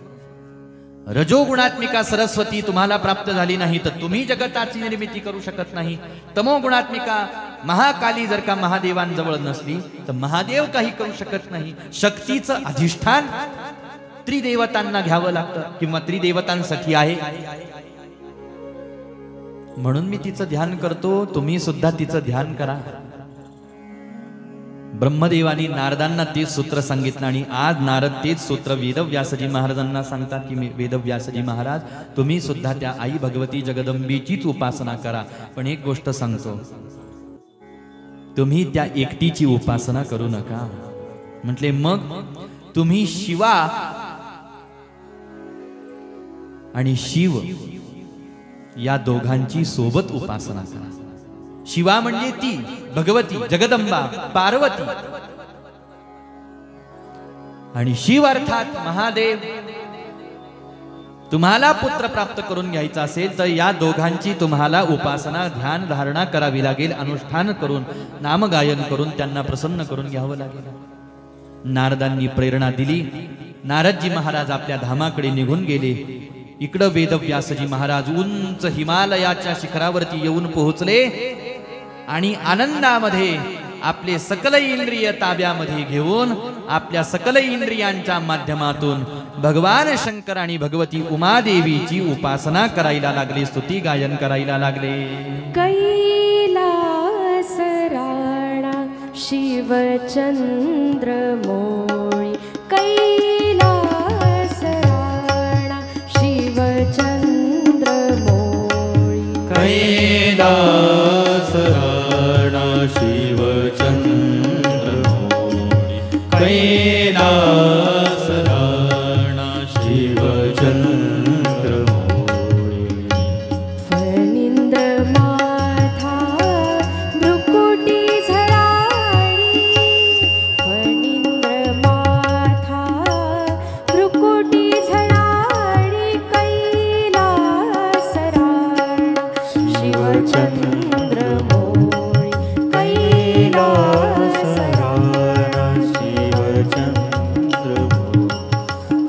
रजोगुणात्मिका सरस्वती तुम्हाला प्राप्त झाली नाही तर तुम्ही जगताची निर्मिती करू शकत नाही. तमोगुणात्मिका महाकाली जर का महादेवांजवळ नसली तर महादेव काही करू शकत नाही. शक्तीचं अधिष्ठान त्रिदेवतांना घ्यावं लागतं किंवा त्रिदेवतांसाठी आहे. म्हणून मी तिचं ध्यान करतो, तुम्ही सुद्धा तिचं ध्यान करा. ब्रह्मदेवानी नारदांना तेच सूत्र सांगितलं आणि आज नारद तेच सूत्र वेदव्यासजी महाराजांना सांगतात की वेदव्यासजी महाराज, तुम्ही सुद्धा त्या आई भगवती जगदंबेचीच उपासना करा. पण एक गोष्ट सांगतो, तुम्ही त्या एकटीची उपासना करू नका. म्हटले मग तुम्ही शिवा आणि शिव या दोघांची सोबत उपासना करा. शिवा म्हणजे ती भगवती जगदंबा पार्वती आणि शिव अर्थात महादेव. तुम्हाला पुत्र प्राप्त करून घ्यायचा असेल तर या दोघांची तुम्हाला उपासना, ध्यान, धारणा करावी लागेल. अनुष्ठान करून, नामगायन करून त्यांना प्रसन्न करून घ्यावं लागेल. नारदांनी प्रेरणा दिली. नारदजी महाराज आपल्या धामाकडे निघून गेले. इकडं वेदव्यासजी महाराज उंच हिमालयाच्या शिखरावरती येऊन पोहोचले आणि आनंदामध्ये आपले सकल इंद्रिय ताब्यामध्ये घेऊन आपल्या सकल इंद्रियांच्या माध्यमातून भगवान शंकर आणि भगवती उमादेवीची उपासना करायला लागले, स्तुती गायन करायला लागले. कैलास राणा शिवचंद्र मोळी, कैलास राणा शिवचंद्र मोळी, कैलास राणा शिवचंद्र मोळी, कैलास राणा शिवचंद्र मोळी. फणींद्र माथा भ्रुकुटी झळाळी, फणींद्र माथा भ्रुकुटी झळाळी, कैलास राणा शिवचंद्र मोळी, कैलास राणा शिवचंद्र मोळी,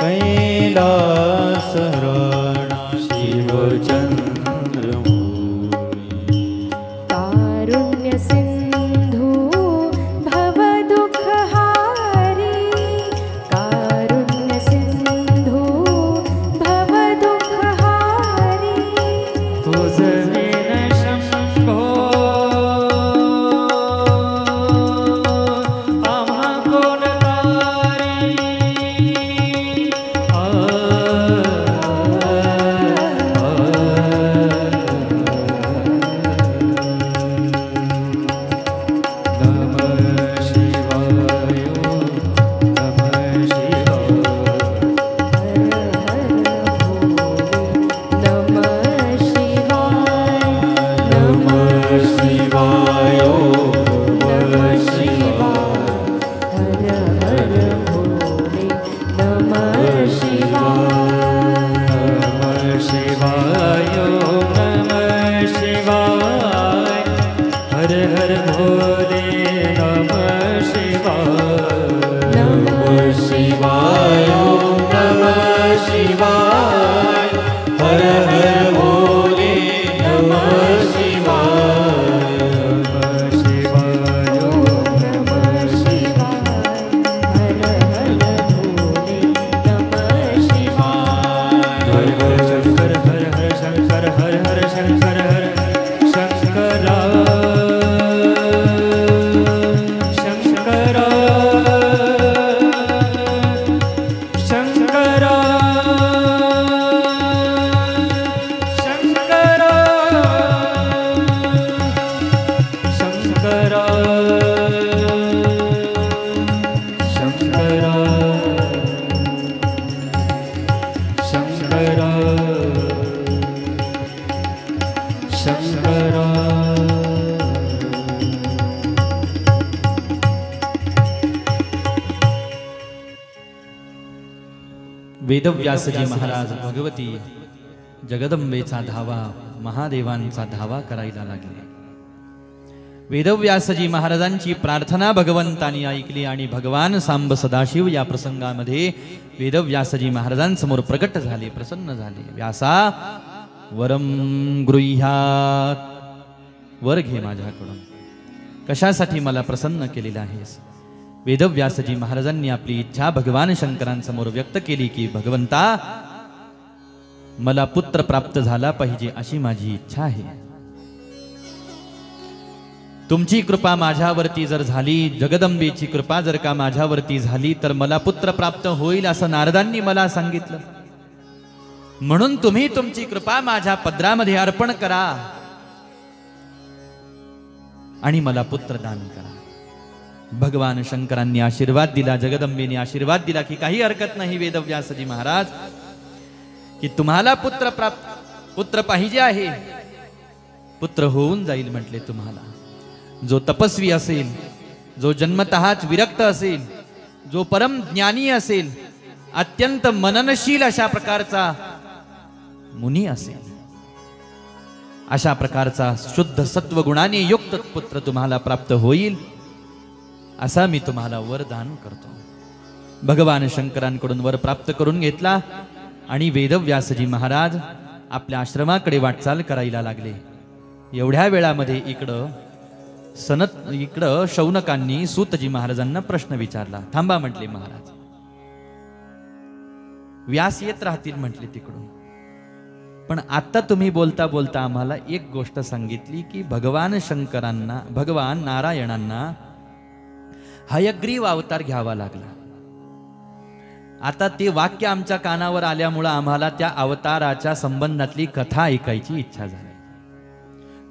कैलास राणा शिवचंद्र मोळी. कारुण्य सिंधू भवदुःखहारी, कारुण्य सिंधू भवदुःखहारी, तुझे शंभो आम्हा कोण तारी. नमः शिवाय, नमः शिवाय, हर हर भोले, नमः शिवाय, नमः शिवाय, नमः शिवाय, हर हर भोले, नमः शिवाय, नमः शिवाय, नमः शिवाय, हर हर भोले, नमः शिवाय, नमः शिवाय, नमः शिवाय, हर हर भोले, नमः शिवाय. हर हर शंकर, हर हर शंकर, हर हर शंकर, हर शंकरा, शंकरा, शंकरा, शंकरा, शंकरा, शंकरा, शंकरा, शंकरा. वेदव्यासजी महाराज भगवती जगदंबेचा धावा, महादेवांचा धावा करायला लागले. वेदव्यासजी महाराजांची प्रार्थना भगवंतांनी ऐकली आणि भगवान सांब सदाशिव या प्रसंगामध्ये वेदव्यासजी महाराजांसमोर प्रकट झाले, प्रसन्न झाले. व्यासा वरम गृह्यात, वर घे माझ्याकडून. कशासाठी मला प्रसन्न केलेलं आहेस? वेदव्यासजी महाराजांनी आपली इच्छा भगवान शंकरांसमोर व्यक्त केली की भगवंता, मला पुत्र प्राप्त झाला पाहिजे अशी माझी इच्छा आहे. तुमची कृपा माझ्यावरती जर झाली, जगदंबेची कृपा जर का माझ्यावरती झाली तर मला पुत्र प्राप्त होईल असं नारदांनी मला सांगितलं. म्हणून तुम्ही तुमची कृपा माझ्या पदरामध्ये अर्पण करा आणि मला पुत्र दान करा. भगवान शंकरांनी आशीर्वाद दिला, जगदंबेने आशीर्वाद दिला की काही हरकत नाही वेदव्यासजी महाराज, की तुम्हाला पुत्र पाहिजे आहे, पुत्र होऊन जाईल म्हटले तुम्हाला. जो तपस्वी असेल, जो जन्मतःच विरक्त असेल, जो परम ज्ञानी असेल, अत्यंत मननशील अशा प्रकारचा मुनी असेल, अशा प्रकारचा शुद्ध सत्वगुणाने युक्त पुत्र तुम्हाला प्राप्त होईल असा मी तुम्हाला वरदान करतो. भगवान शंकरांकडून वर प्राप्त करून घेतला आणि वेदव्यासजी महाराज आपल्या आश्रमाकडे वाटचाल करायला लागले. एवढ्या वेळामध्ये इकडं शौनकांनी सूतजी महाराजांना प्रश्न विचारला. थांबा म्हटले महाराज, व्यास येत राहतील म्हटले तिकडून, पण आता तुम्ही बोलता बोलता आम्हाला एक गोष्ट सांगितली की भगवान शंकरांना, भगवान नारायणांना हयग्रीव अवतार घ्यावा लागला. आता ते वाक्य आमच्या कानावर आल्यामुळं आम्हाला त्या अवताराच्या संबंधातली कथा ऐकायची इच्छा झाली.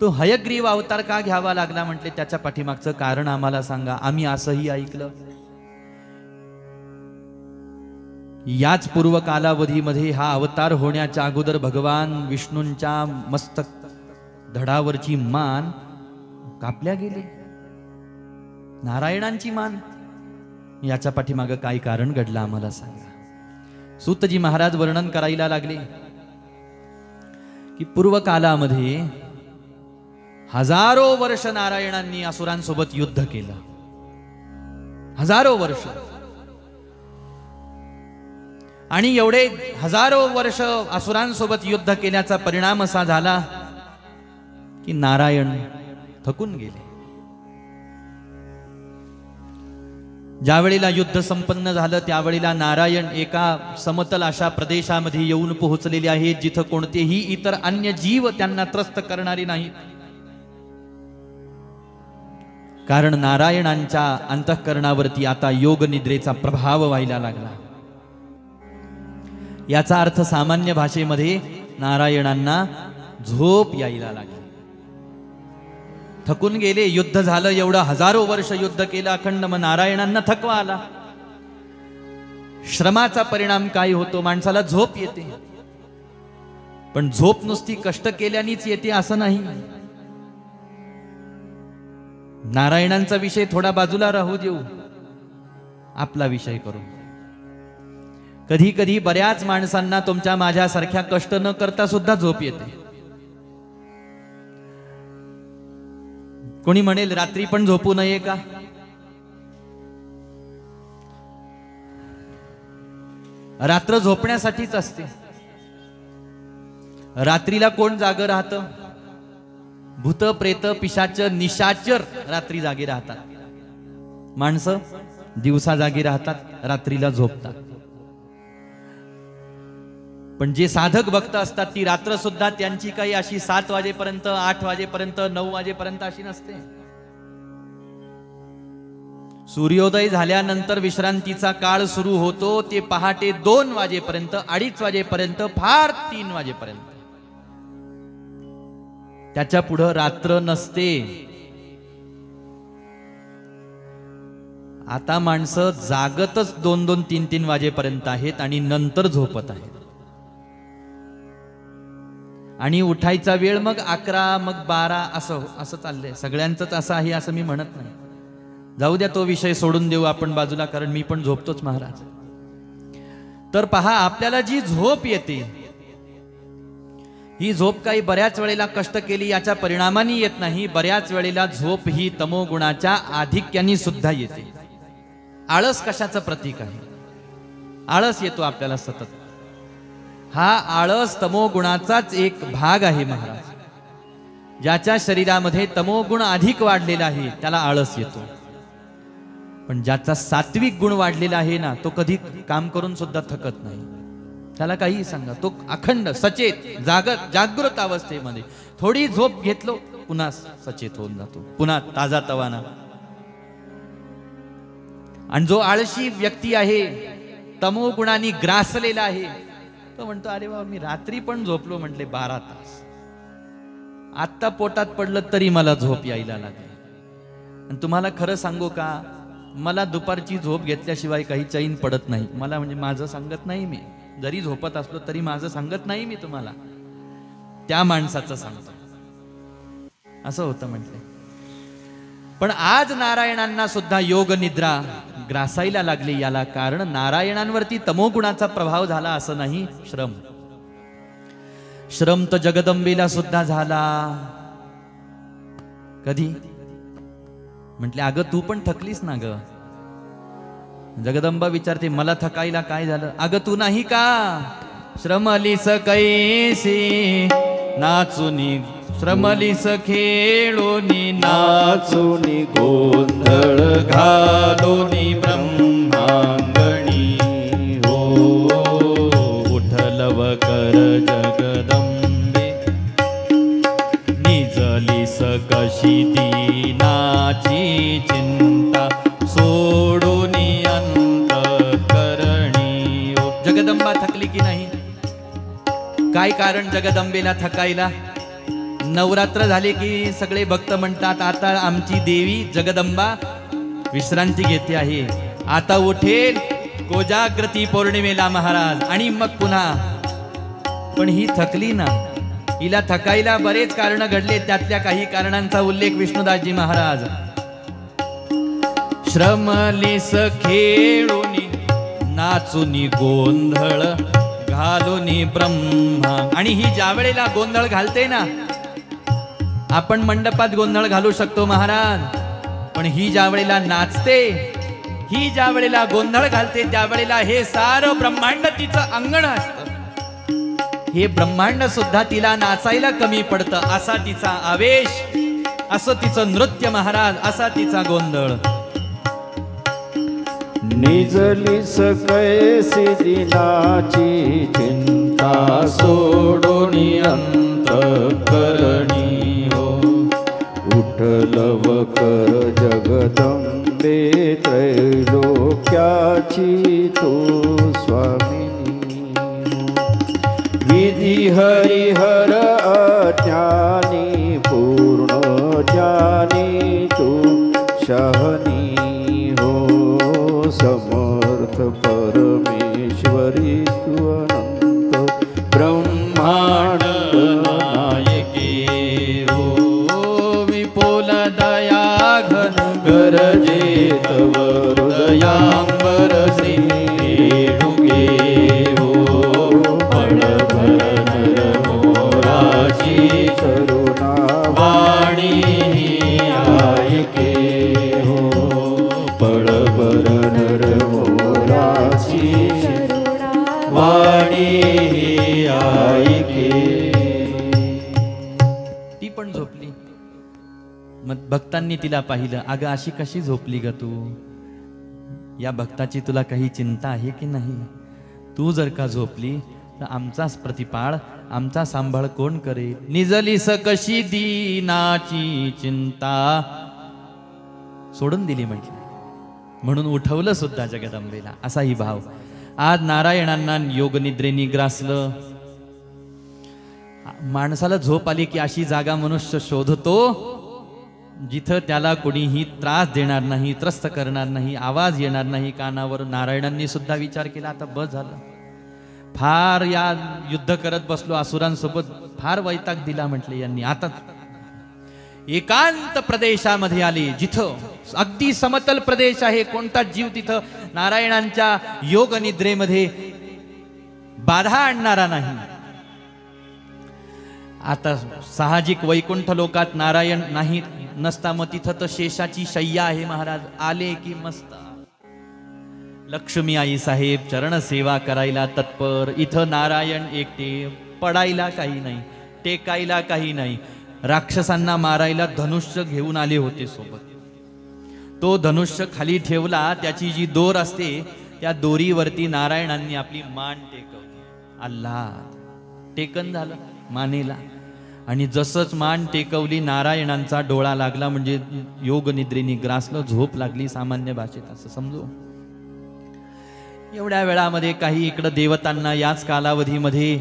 तो हयग्रीव अवतार का घ्यावा लागला म्हटले, त्याच्या पाठीमागचं कारण आम्हाला सांगा. आम्ही असंही ऐकलं, याच पूर्व कालावधीमध्ये हा अवतार होण्याच्या अगोदर भगवान विष्णूंच्या मस्तक धडावरची मान कापल्या गेली, नारायणांची मान. याच्या पाठीमागं काय कारण घडलं आम्हाला सांगा. सूतजी महाराज वर्णन करायला लागले की पूर्व कालामध्ये हजारो वर्ष नारायणांनी असुरांसोबत युद्ध केलं. हजारो वर्ष. आणि एवढे हजारो वर्ष असुरांसोबत युद्ध केल्याचा परिणाम असा झाला की नारायण थकून गेले. ज्या वेळेला युद्ध संपन्न झालं त्यावेळेला नारायण एका समतल अशा प्रदेशामध्ये येऊन पोहोचलेले आहेत जिथं कोणतेही इतर अन्य जीव त्यांना त्रस्त करणारे नाहीत. कारण नारायणांच्या अंतःकरणावरती आता योग निद्रेचा प्रभाव व्हायला लागला. याचा अर्थ सामान्य भाषेमध्ये नारायणांना झोप यायला लागली. थकून गेले, युद्ध झालं, एवढं हजारो वर्ष युद्ध केलं अखंड, मग नारायणांना थकवा आला. श्रमाचा परिणाम काय होतो, माणसाला झोप येते. पण झोप नुसती कष्ट केल्यानेच येते असं नाही. नारायणांचा विषय थोडा बाजूला राहू देऊ, आपला विषय करू. कधी कधी बऱ्याच माणसांना तुमच्या माझ्यासारख्या कष्ट न करता सुद्धा झोप येते. कोणी म्हणेल रात्री पण झोपू नये का? रात्र झोपण्यासाठीच असते. रात्रीला कोण जाग राहतं? भूत, प्रेत, पिशाच, निशाचर रात्री जागी राहतात. माणसं दिवसा जागी राहतात, रात्रीला झोपतात. पण जे साधक भक्त असतात ती रात्र सुद्धा त्यांची काही अशी 7 वाजेपर्यंत, 8 वाजेपर्यंत, 9 वाजेपर्यंत अशी नसते. सूर्योदय झाल्यानंतर विश्रांतीचा काळ सुरू होतो ते पहाटे 2 वाजेपर्यंत, 2:30 वाजेपर्यंत, फार 3 वाजेपर्यंत. त्याच्या पुढे रात्र नसते. आता माणसं जागतच 2-2, 3-3 वाजेपर्यंत आहेत आणि नंतर झोपत आहेत. आणि उठायचा वेळ मग 11, मग 12 असं चाललंय. सगळ्यांचंच असं आहे असं मी म्हणत नाही. जाऊ द्या, तो विषय सोडून देऊ आपण बाजूला, कारण मी पण झोपतोच महाराज. तर पहा, आपल्याला जी झोप येते ही झोप काही बऱ्याच वेळेला कष्ट केली याच्या परिणामाने येत नाही. बऱ्याच वेळेला झोप ही तमोगुणाच्या आधिक्याने सुद्धा येते. आळस कशाचं प्रतीक आहे? आळस येतो आपल्याला सतत. हा आळस तमोगुणाचाच एक भाग आहे महाराज. ज्याच्या शरीरामध्ये तमोगुण अधिक वाढलेला आहे त्याला आळस येतो. पण ज्याचा सात्विक गुण वाढलेला आहे ना, तो कधी काम करून सुद्धा थकत नाही. त्याला काही सांगा, तो अखंड सचेत जागृत अवस्थेमध्ये. थोडी झोप घेतलो पुन्हा सचेत होऊन जातो, पुन्हा ताजा तवाना. आणि जो आळशी व्यक्ती आहे, तमोगुणाने ग्रासलेला आहे, तो म्हणतो अरे बाबा मी रात्री पण झोपलो म्हटले 12 तास, आत्ता पोटात पडलं तरी मला झोप यायला लागली. आणि तुम्हाला खरं सांगू का, मला दुपारची झोप घेतल्याशिवाय काही चैन पडत नाही. मला म्हणजे माझं सांगत नाही मी, जरी झोपत असलो तरी माझं सांगत नाही मी तुम्हाला, त्या माणसाचं सांगतो. असं होतं म्हटले. पण आज नारायणांना सुद्धा योग निद्रा ग्रासायला लागली. याला कारण नारायणांवरती तमोगुणाचा प्रभाव झाला असं नाही, श्रम तर जगदंबेला सुद्धा झाला. कधी म्हटले अगं तू पण थकलीस ना ग. जगदंबा विचारते मला थकायला काय झालं? अगं तू नाही का, श्रमलीस कैसी नाचुनी श्रमलीस खेळोनी नाचुनी गोंधळ घालोनी ब्रह्मांगणी हो उठलव कर जगदंबे निजलीस कशी दीनाची चिंता सोडूनी अंतःकरणी हो. जगदंबा थकली की नाही? काय कारण जगदंबेला थकायला? नवरात्र झाले की सगळे भक्त म्हणतात आता आमची देवी जगदंबा विश्रांती घेते आहे, आता उठेल कोजाग्रती पौर्णिमेला महाराज आणि मग पुन्हा. पण ही थकली ना, हिला थकायला बरेच कारण घडले. त्यातल्या काही कारणांचा उल्लेख विष्णुदासजी महाराज. श्रमलीस खेळूनी नाचुनी गोंधळ घालूनी ब्रह्मा. आणि ही ज्या वेळेला गोंधळ घालते ना, आपण मंडपात गोंधळ घालू शकतो महाराज, पण ही ज्या वेळेला नाचते, ही ज्या वेळेला गोंधळ घालते, त्यावेळेला हे सारं ब्रह्मांड तिचं अंगण असतं. हे ब्रह्मांड सुद्धा तिला नाचायला कमी पडतं. असा तिचा आवेश, असं तिचं नृत्य महाराज, असा तिचा गोंधळ. निजलीस कैसी दिनाची चिंता सोडोनी अंतःकरणी हो उठलव कर जगदंबे त्रैलोक्याची तू स्वामिनी विधी हरिहर अज्ञानी पूर्ण ज्ञानी तू शहनी समर्थ परमेश्वरी तू अनंत ब्रह्मांड नायकी हो विपुल दया घन गरजे तव हृदयांबर श्री रेणुके हो पळभर नर मोराची करुणा वाणी आयके हो पळभर नर मोराची वाणी आयके. ती पण झोपली. मग भक्तांनी तिला पाहिलं, अगं अशी कशी झोपली ग तू? या भक्ताची तुला काही चिंता आहे की नाही? तू जर का झोपली तर आमचाच प्रतिपाळ, आमचा सांभाळ कोण करेल? निजलीस कशी दीनाची चिंता सोडून दिली म्हटली, म्हणून उठवलं सुद्धा जगदंबेला. असाही भाव. आज नारायणांना योगनिद्रेनी ग्रासलं. माणसाला झोप आली की अशी जागा मनुष्य शोधतो जिथं त्याला कोणीही त्रास देणार नाही, त्रस्त करणार नाही, आवाज येणार नाही कानावर. नारायणांनी सुद्धा विचार केला, आता बस झालं, फार या युद्ध करत बसलो असुरांसोबत, फार वैताग दिला म्हटले यांनी. आता एकांत प्रदेशामध्ये आले, जिथं अगदी समतल प्रदेश आहे, कोणता जीव तिथं नारायणांच्या योग निद्रेमध्ये बाधा आणणारा नाही. आता साहजिक वैकुंठ लोकात नारायण नाही नसता, मग तिथं तर शेषाची शय्या आहे महाराज. आले की मस्त लक्ष्मी आई साहेब चरण सेवा करायला तत्पर. इथं नारायण एकटे, पडायला काही नाही, टेकायला काही नाही. राक्षसांना मारायला धनुष्य घेऊन आले होते सोबत. तो धनुष्य खाली ठेवला, त्याची जी दोर असते त्या दोरीवरती नारायणांनी आपली मान टेकवली. अल्लाह टेकन झालं मानेला. आणि जसंच मान टेकवली, नारायणांचा डोळा लागला, म्हणजे योग निद्रेनी ग्रासलं, झोप लागली सामान्य भाषेत असं समजू. एवढ्या वेळामध्ये काही इकडं देवतांना याच कालावधीमध्ये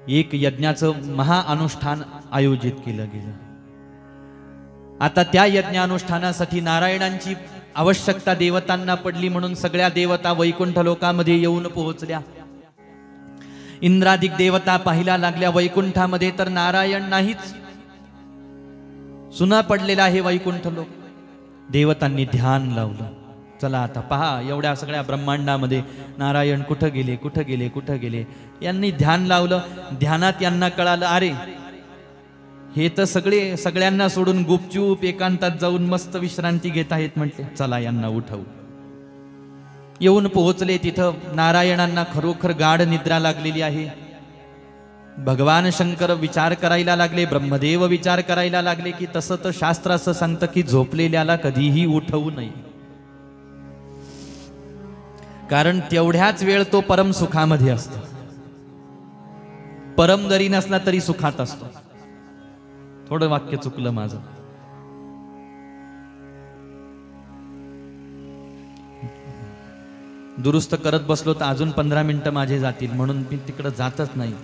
एक यज्ञाचं महाअनुष्ठान आयोजित केलं गेलं. आता त्या यज्ञानुष्ठानासाठी नारायणांची आवश्यकता देवतांना पडली, म्हणून सगळ्या देवता वैकुंठ लोकामध्ये येऊन पोहोचल्या. इंद्रादिक देवता पाहिला लागल्या वैकुंठामध्ये, तर नारायण नाहीच, सुना पडलेला आहे वैकुंठ लोक. देवतांनी ध्यान लावलं, चला आता पहा एवढ्या सगळ्या ब्रह्मांडामध्ये नारायण कुठं गेले कुठं गेले कुठं गेले. यांनी ध्यान लावलं. ध्यानात यांना कळालं, अरे हे तर सगळ्यांना सोडून गुपचूप एकांतात जाऊन मस्त विश्रांती घेत आहेत. म्हटले चला यांना उठवू. येऊन पोहोचले तिथं नारायणांना खरोखर गाढ निद्रा लागलेली आहे. भगवान शंकर विचार करायला लागले, ब्रह्मदेव विचार करायला लागले की तसं तर शास्त्र असं सांगतं की झोपलेल्याला कधीही उठवू नये, कारण तेवढ्याच वेळ तो परम सुखामध्ये असतो. परम जरी नसला तरी सुखात असतो. थोडं वाक्य चुकलं माझं. दुरुस्त करत बसलो तर अजून 15 मिनिटं माझे जातील, म्हणून मी तिकडे जातच नाही.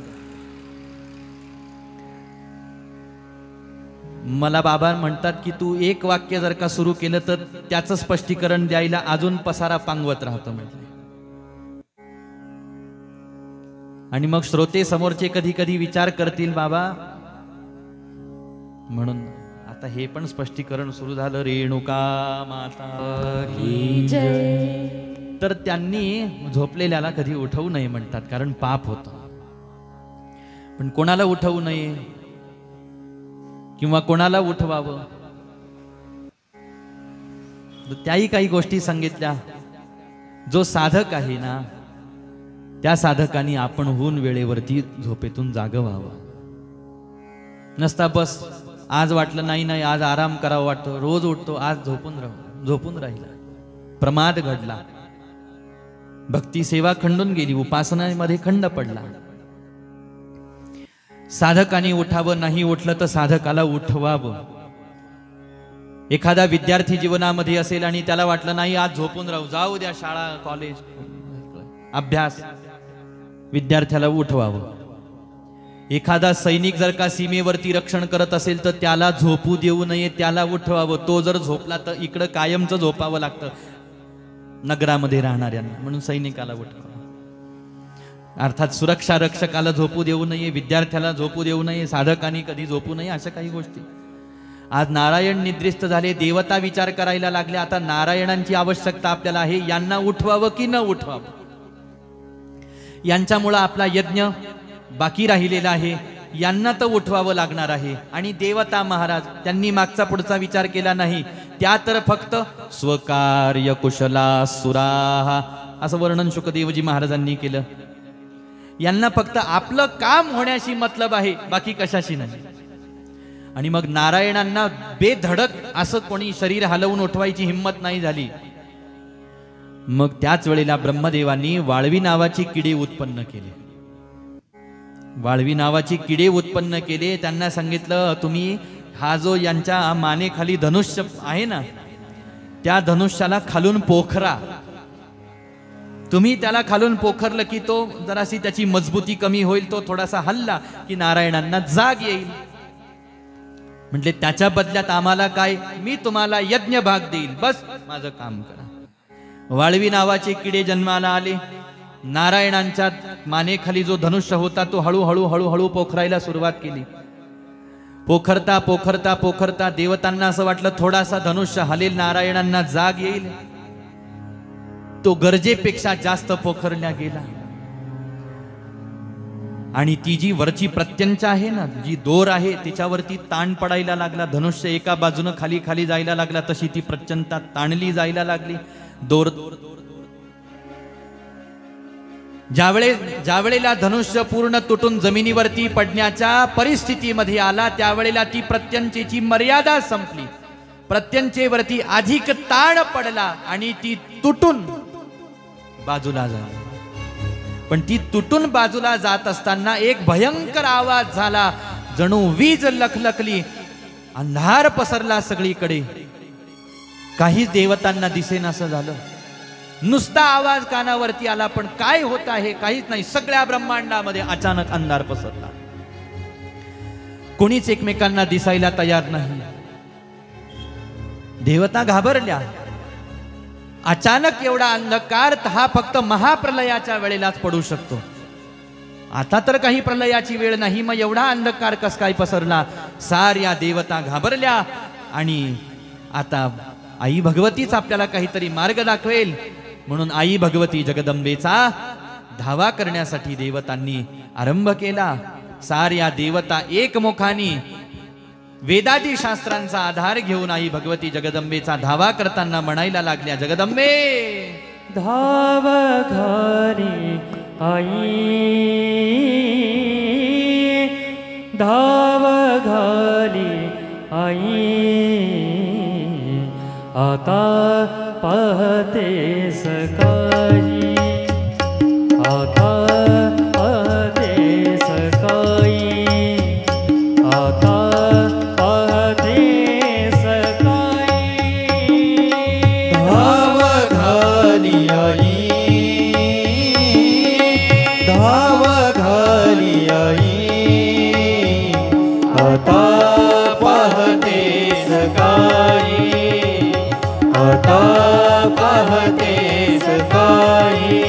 मला बाबा म्हणतात की तू एक वाक्य जर का सुरू केलं तर त्याचं स्पष्टीकरण द्यायला अजून पसारा पांगवत राहतो म्हटलं. आणि मग श्रोते समोरचे कधी कधी विचार करतील बाबा, म्हणून आता हे पण स्पष्टीकरण सुरू झालं. रेणुका माता की जय. तर त्यांनी झोपलेल्याला कधी उठवू नये म्हणतात, कारण पाप होतं. पण कोणाला उठवू नये किंवा कोणाला उठवावं, त्याही काही गोष्टी सांगितल्या. जो साधक आहे ना, त्या साधकांनी आपणहून वेळेवरती झोपेतून जागं व्हावं. नसता बस आज वाटलं नाही आज आराम करावं वाटतो, रोज उठतो, आज झोपून राहिला, प्रमाद घडला, भक्ती सेवा खंडून गेली, उपासनामध्ये खंड पडला. साधकाने उठावं, नाही उठलं तर साधकाला उठवावं. एखादा विद्यार्थी जीवनामध्ये असेल आणि त्याला वाटलं नाही आज झोपून राहू, जाऊ द्या शाळा कॉलेज अभ्यास, विद्यार्थ्याला उठवावं. एखादा सैनिक जर का सीमेवरती रक्षण करत असेल तर त्याला झोपू देऊ नये, त्याला उठवावं. तो जर झोपला तर इकडं कायमचं झोपावं लागतं नगरामध्ये राहणाऱ्यांना, म्हणून सैनिकाला उठवावं. अर्थात सुरक्षा रक्षकाला झोपू देऊ नये, विद्यार्थ्याला झोपू देऊ नये, साधकांनी कधी झोपू नये, अशा काही गोष्टी. आज नारायण निद्रिस्त झाले, देवता विचार करायला लागले. आता नारायणांची आवश्यकता आपल्याला आहे, यांना उठवावं की न उठवावं. यांच्यामुळं आपला यज्ञ बाकी राहिलेला आहे, यांना तर उठवावं लागणार आहे. आणि देवता महाराज त्यांनी मागचा पुढचा विचार केला नाही, त्या तर फक्त स्वकार्य कुशला सुराहा असं वर्णन शुकदेवजी महाराजांनी केलं. यांना फक्त आपलं काम होण्याशी मतलब आहे, बाकी कशाशी नाही. आणि मग नारायणांना बेधडक असं कोणी शरीर हलवून उठवायची हिंमत नाही झाली. मग त्याच वेळेला ब्रह्मदेवांनी वाळवी नावाची किडे उत्पन्न केले. वाळवी नावाची किडे उत्पन्न केले. त्यांना सांगितलं, तुम्ही हा जो यांच्या मानेखाली धनुष्य आहे ना, त्या धनुष्याला खालून पोखरा. तुम्ही त्याला खालून पोखरलं की तो जराशी त्याची मजबूती कमी होईल, तो थोडासा हल्ला की नारायणांना जाग येईल. म्हटले त्याच्या बदल्यात आम्हाला काय, मी तुम्हाला यज्ञ भाग देईल, बस माझं काम करा. वाळवी नावाचे किडे जन्माला आले. नारायणांच्या मानेखाली जो धनुष्य होता तो हळूहळू हळूहळू पोखरायला सुरुवात केली. पोखरता पोखरता पोखरता देवतांना असं वाटलं थोडासा धनुष्य हलेल, नारायणांना जाग येईल. तो गरजेपेक्षा जास्त पोखरल्या गेला. आणि ती जी वरची प्रत्यंचा आहे ना, जी दोर आहे, तिच्यावरती ताण पडायला लागला. धनुष्य एका बाजूनं खाली खाली जायला लागला, तशी ती प्रत्यंता ताणली जायला लागली. दोर ज्यावेळेला धनुष्य पूर्ण तुटून जमिनीवरती पडण्याच्या परिस्थितीमध्ये आला, त्यावेळेला ती प्रत्यंचेची मर्यादा संपली. प्रत्यंचेवरती अधिक ताण पडला आणि ती तुटून बाजूला झाली. पण ती तुटून बाजूला जात असताना एक भयंकर आवाज झाला, जणू वीज लखलखली, अंधार पसरला सगळीकडे. काहीच देवतांना दिसेनासं झालं. नुसता आवाज कानावरती आला, पण काय होत आहे काहीच नाही. सगळ्या ब्रह्मांडामध्ये अचानक अंधार पसरला. कोणीच एकमेकांना दिसायला तयार नाही. देवता घाबरल्या. अचानक एवढा अंधकार हा फक्त महाप्रलयाच्या वेळेलाच पडू शकतो. आता तर काही प्रलयाची वेळ नाही, मग एवढा अंधकार कस काय पसरला. साऱ्या देवता घाबरल्या. आणि आता आई भगवतीच आपल्याला काहीतरी मार्ग दाखवेल म्हणून आई भगवती जगदंबेचा धावा करण्यासाठी देवतांनी आरंभ केला. साऱ्या देवता एकमुखाने वेदादी शास्त्रांचा आधार घेऊन आई भगवती जगदंबेचा धावा करताना म्हणायला लागल्या, जगदंबे धाव घरी आई, धाव घरी आई, आता पाहते सकाळी, आता पाहते सकाळी, आता पाहते सकाळी. धाव घाली आई, धाव घाली आई, आता पाहते सकाळी, आता पाहते सकाळी,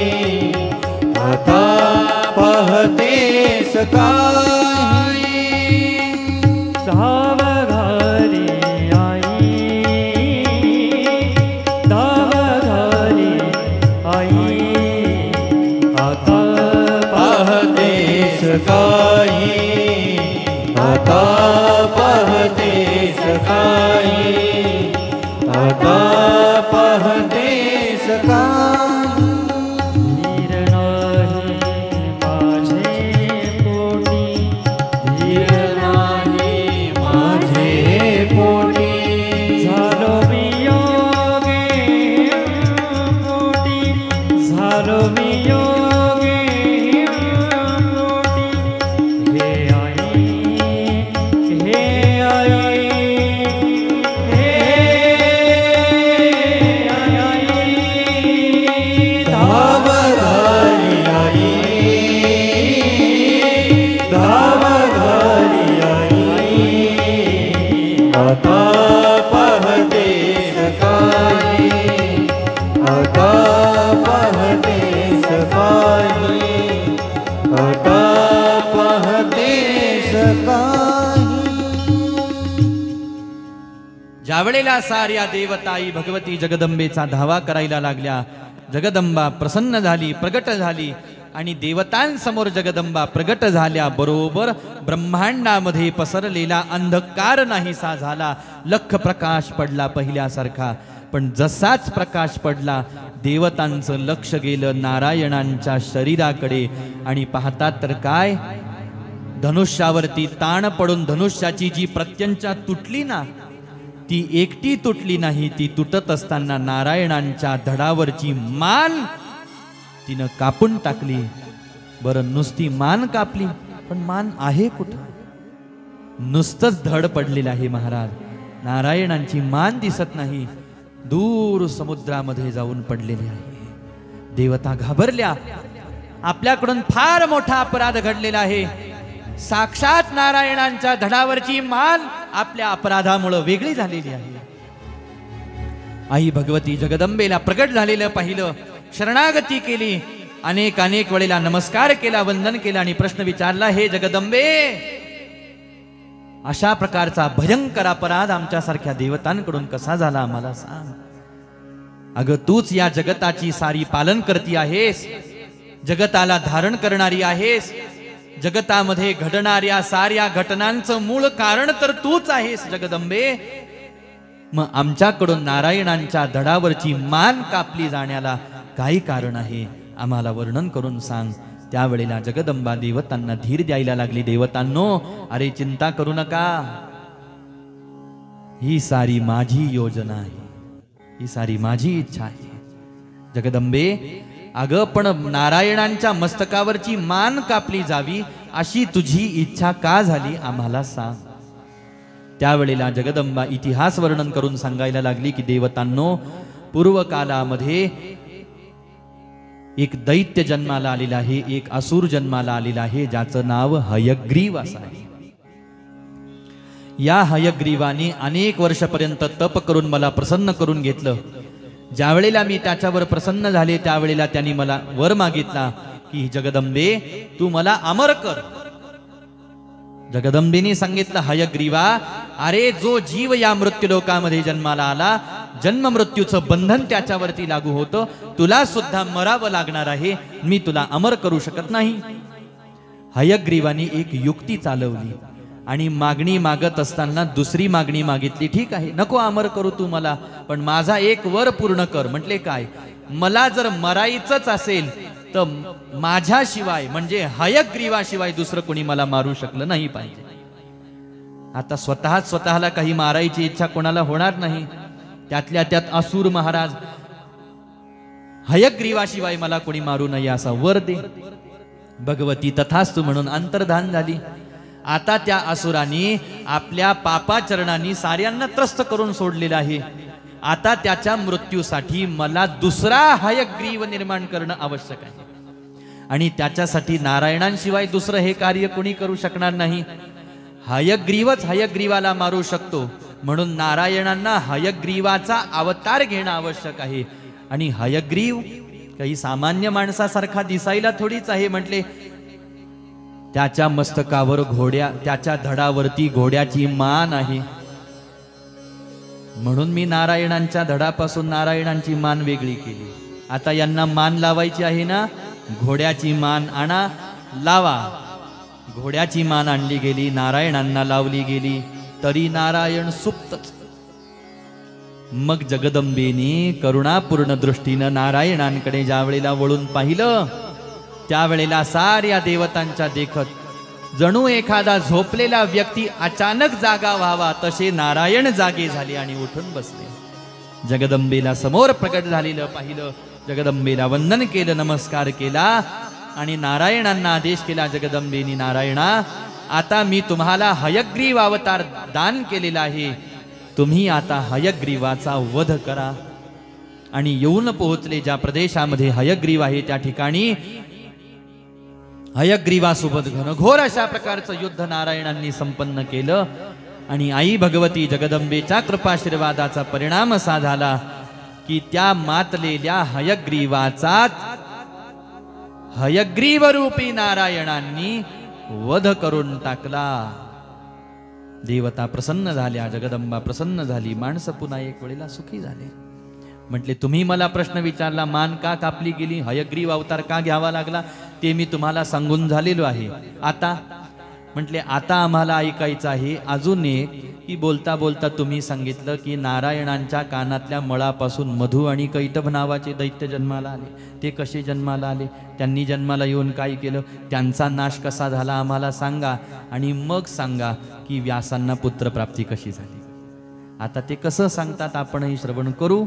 आता पाहते सकाळी. धाव घरी आई, धाव घरी आई, आता पाहते सकाळी, आता पाहते सकाळी, आता पाहते सकाळी. धीर नाही माझे पोटी, धीर नाही माझे पोटी, झालो मी योगी पोटी, झालो मी योगी पोटी. हे आई, हे आई, हे आई, धाव घाली आई, धाव घाली आई, आता पाहते सकाळी, आता पाहते सकाळी, आता पाहते सकाळी. ज्यावेळेला साऱ्या देवताई भगवती जगदंबेचा धावा करायला लागल्या, जगदंबा प्रसन्न झाली, प्रगट झाली आणि देवतांसमोर जगदंबा प्रगट झाल्या बरोबर ब्रह्मांडामध्ये पसरलेला अंधकार नाहीसा झाला, लख प्रकाश पडला पहिल्यासारखा. पण जसाच प्रकाश पडला देवतांचं लक्ष गेलं नारायणांच्या शरीराकडे आणि पाहतात तर काय, धनुष्यावरती ताण पडून धनुष्याची जी प्रत्यंचा तुटली ना, ती एकटी तुटली नाही, ती तुटत असताना नारायणांच्या धडावरची मान तिनं कापून टाकली. बरं, नुसती मान कापली, पण मान आहे कुठं? नुसतंच धड पडलेलं आहे महाराज. नारायणांची मान दिसत नाही, दूर समुद्रामध्ये जाऊन पडलेली आहे. देवता घाबरल्या, आपल्याकडून फार मोठा अपराध घडलेला आहे. साक्षात नारायणांच्या धडावरची मान आपल्या अपराधामुळे वेगळी झालेली आहे. आई भगवती जगदंबेला प्रगट झालेलं पाहिलं, शरणागती केली, अनेक वेळेला नमस्कार केला, वंदन केलं आणि प्रश्न विचारला, हे जगदंबे, अशा प्रकारचा भयंकर अपराध आमच्यासारख्या देवतांकडून कसा झाला आम्हाला सांग. अगं तूच या जगताची सारी पालन करती आहेस, जगताला धारण करणारी आहेस, जगतामध्ये घडणाऱ्या साऱ्या घटनांचं मूळ कारण तर तूच आहेस जगदंबे. मग आमच्याकडून नारायणांच्या धडावरची मान कापली जाण्याला काही कारण आहे, आम्हाला वर्णन करून सांग. त्यावेळेला जगदंबा देवतांना धीर द्यायला लागली, देवतांनो, अरे चिंता करू नका, ही सारी माझी योजना आहे, ही सारी माझी इच्छा आहे. जगदंबे, अगं पण नारायणांच्या मस्तकावरची मान कापली जावी अशी तुझी इच्छा का झाली आम्हाला सांग. त्यावेळेला जगदंबा इतिहास वर्णन करून सांगायला लागली की देवतांनो, पूर्वकालामध्ये एक दैत्य जन्माला आलेला आहे, एक असुर जन्माला आलेला आहे, ज्याचं नाव हयग्रीव असं आहे. या हयग्रीवाने अनेक वर्षापर्यंत तप करून मला प्रसन्न करून घेतलं. ज्यावेळेला मी त्याच्यावर प्रसन्न झाले त्यावेळेला त्यांनी मला वर मागितला की जगदंबे, तू मला अमर कर. जगदंबेने सांगितलं, हयग्रीवा, अरे जो जीव या मृत्यूलोकामध्ये जन्माला आला, जन्म मृत्यूचं बंधन त्याच्यावरती लागू होतं, तुला सुद्धा मरावं लागणार आहे, मी तुला अमर करू शकत नाही. हयग्रीवाने एक युक्ती चालवली आणि मागणी मागत असताना दुसरी मागणी मागितली. ठीक आहे, नको अमर करू तू मला, पण माझा एक वर पूर्ण कर. म्हटले काय? मला जर मरायचंच असेल तर माझ्याशिवाय म्हणजे हयग्रीवाशिवाय दुसरं कोणी मला मारू शकलं नाही पाहिजे. आता स्वतःला काही मारायची इच्छा कोणाला होणार नाही. त्यातल्या त्यात असुर महाराज, हयग्रीवाशिवाय मला कोणी मारू नये असा वर दे. भगवती तथास्तु म्हणून अंतर्धान झाली. आता त्या असुराने आपल्या पापाचरणांनी साऱ्यांना त्रस्त करून सोडलेलं आहे. आता त्याच्या मृत्यूसाठी मला दुसरा हयग्रीव निर्माण करणं आवश्यक आहे. आणि त्याच्यासाठी नारायणांशिवाय दुसरं हे कार्य कोणी करू शकणार नाही. हयग्रीवच हयग्रीवाला मारू शकतो. म्हणून नारायणांना हयग्रीवाचा अवतार घेणं आवश्यक आहे. आणि हयग्रीव काही सामान्य माणसासारखा दिसायला थोडीच आहे. म्हटले त्याच्या मस्तकावर त्याच्या धडावरती घोड्याची मान आहे. म्हणून मी नारायणांच्या धडापासून नारायणांची मान वेगळी केली. आता यांना मान लावायची आहे ना, घोड्याची मान आणा, लावा. घोड्याची मान आणली गेली, नारायणांना लावली गेली, तरी नारायण सुप्तच. मग जगदंबेने करुणापूर्ण दृष्टीनं नारायणांकडे ज्या वेळेला वळून पाहिलं, त्यावेळेला साऱ्या देवतांच्या देखत जणू एखादा झोपलेला व्यक्ती अचानक जागा व्हावा तसे नारायण जागे झाले आणि उठून बसले. जगदंबेला समोर प्रकट झालेलं पाहिलं, जगदंबेला वंदन केलं, नमस्कार केला आणि नारायणांना आदेश केला. जगदंबेनी, नारायणा, आता मी तुम्हाला हयग्रीव अवतार दान केलेला आहे, तुम्ही आता हयग्रीवाचा वध करा. आणि येऊन पोहोचले ज्या प्रदेशामध्ये हयग्रीव आहे त्या ठिकाणी हयग्रीवासोबत घनघोर अशा प्रकारचं युद्ध नारायणांनी संपन्न केलं. आणि आई भगवती जगदंबेच्या कृपाशीर्वादाचा परिणाम असा झाला की त्या मातलेल्या हयग्रीवाचा हयग्रीव रूपी नारायणांनी वध करून टाकला. देवता प्रसन्न झाल्या, जगदंबा प्रसन्न झाली, माणसं पुन्हा एक वेळेला सुखी झाले. म्हटले तुम्ही मला प्रश्न विचारला, मान का कापली गेली, हयग्रीव अवतार का घ्यावा लागला, ते मी तुम्हाला सांगून झालेलो आहे. आता म्हटले आता आम्हाला ऐकायचं आहे अजून एक, की बोलता बोलता तुम्ही सांगितलं की नारायणांच्या कानातल्या मळापासून मधु आणि कैटभ नावाचे दैत्य जन्माला आले. ते कसे जन्माला आले, त्यांनी जन्माला येऊन काय केलं, त्यांचा नाश कसा झाला आम्हाला सांगा. आणि मग सांगा की व्यासांना पुत्रप्राप्ती कशी झाली. आता ते कसं सांगतात आपणही श्रवण करू.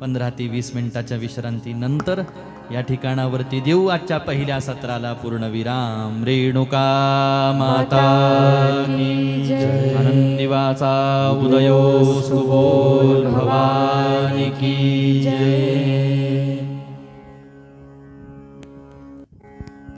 15 ते 20 मिनिटाच्या विश्रांतीनंतर या ठिकाणावरती देऊ आजच्या पहिल्या सत्राला पूर्णविराम. रेणुका माता की जय. आनंदीवाचा उदयोस्तु बोल भवानी की जय.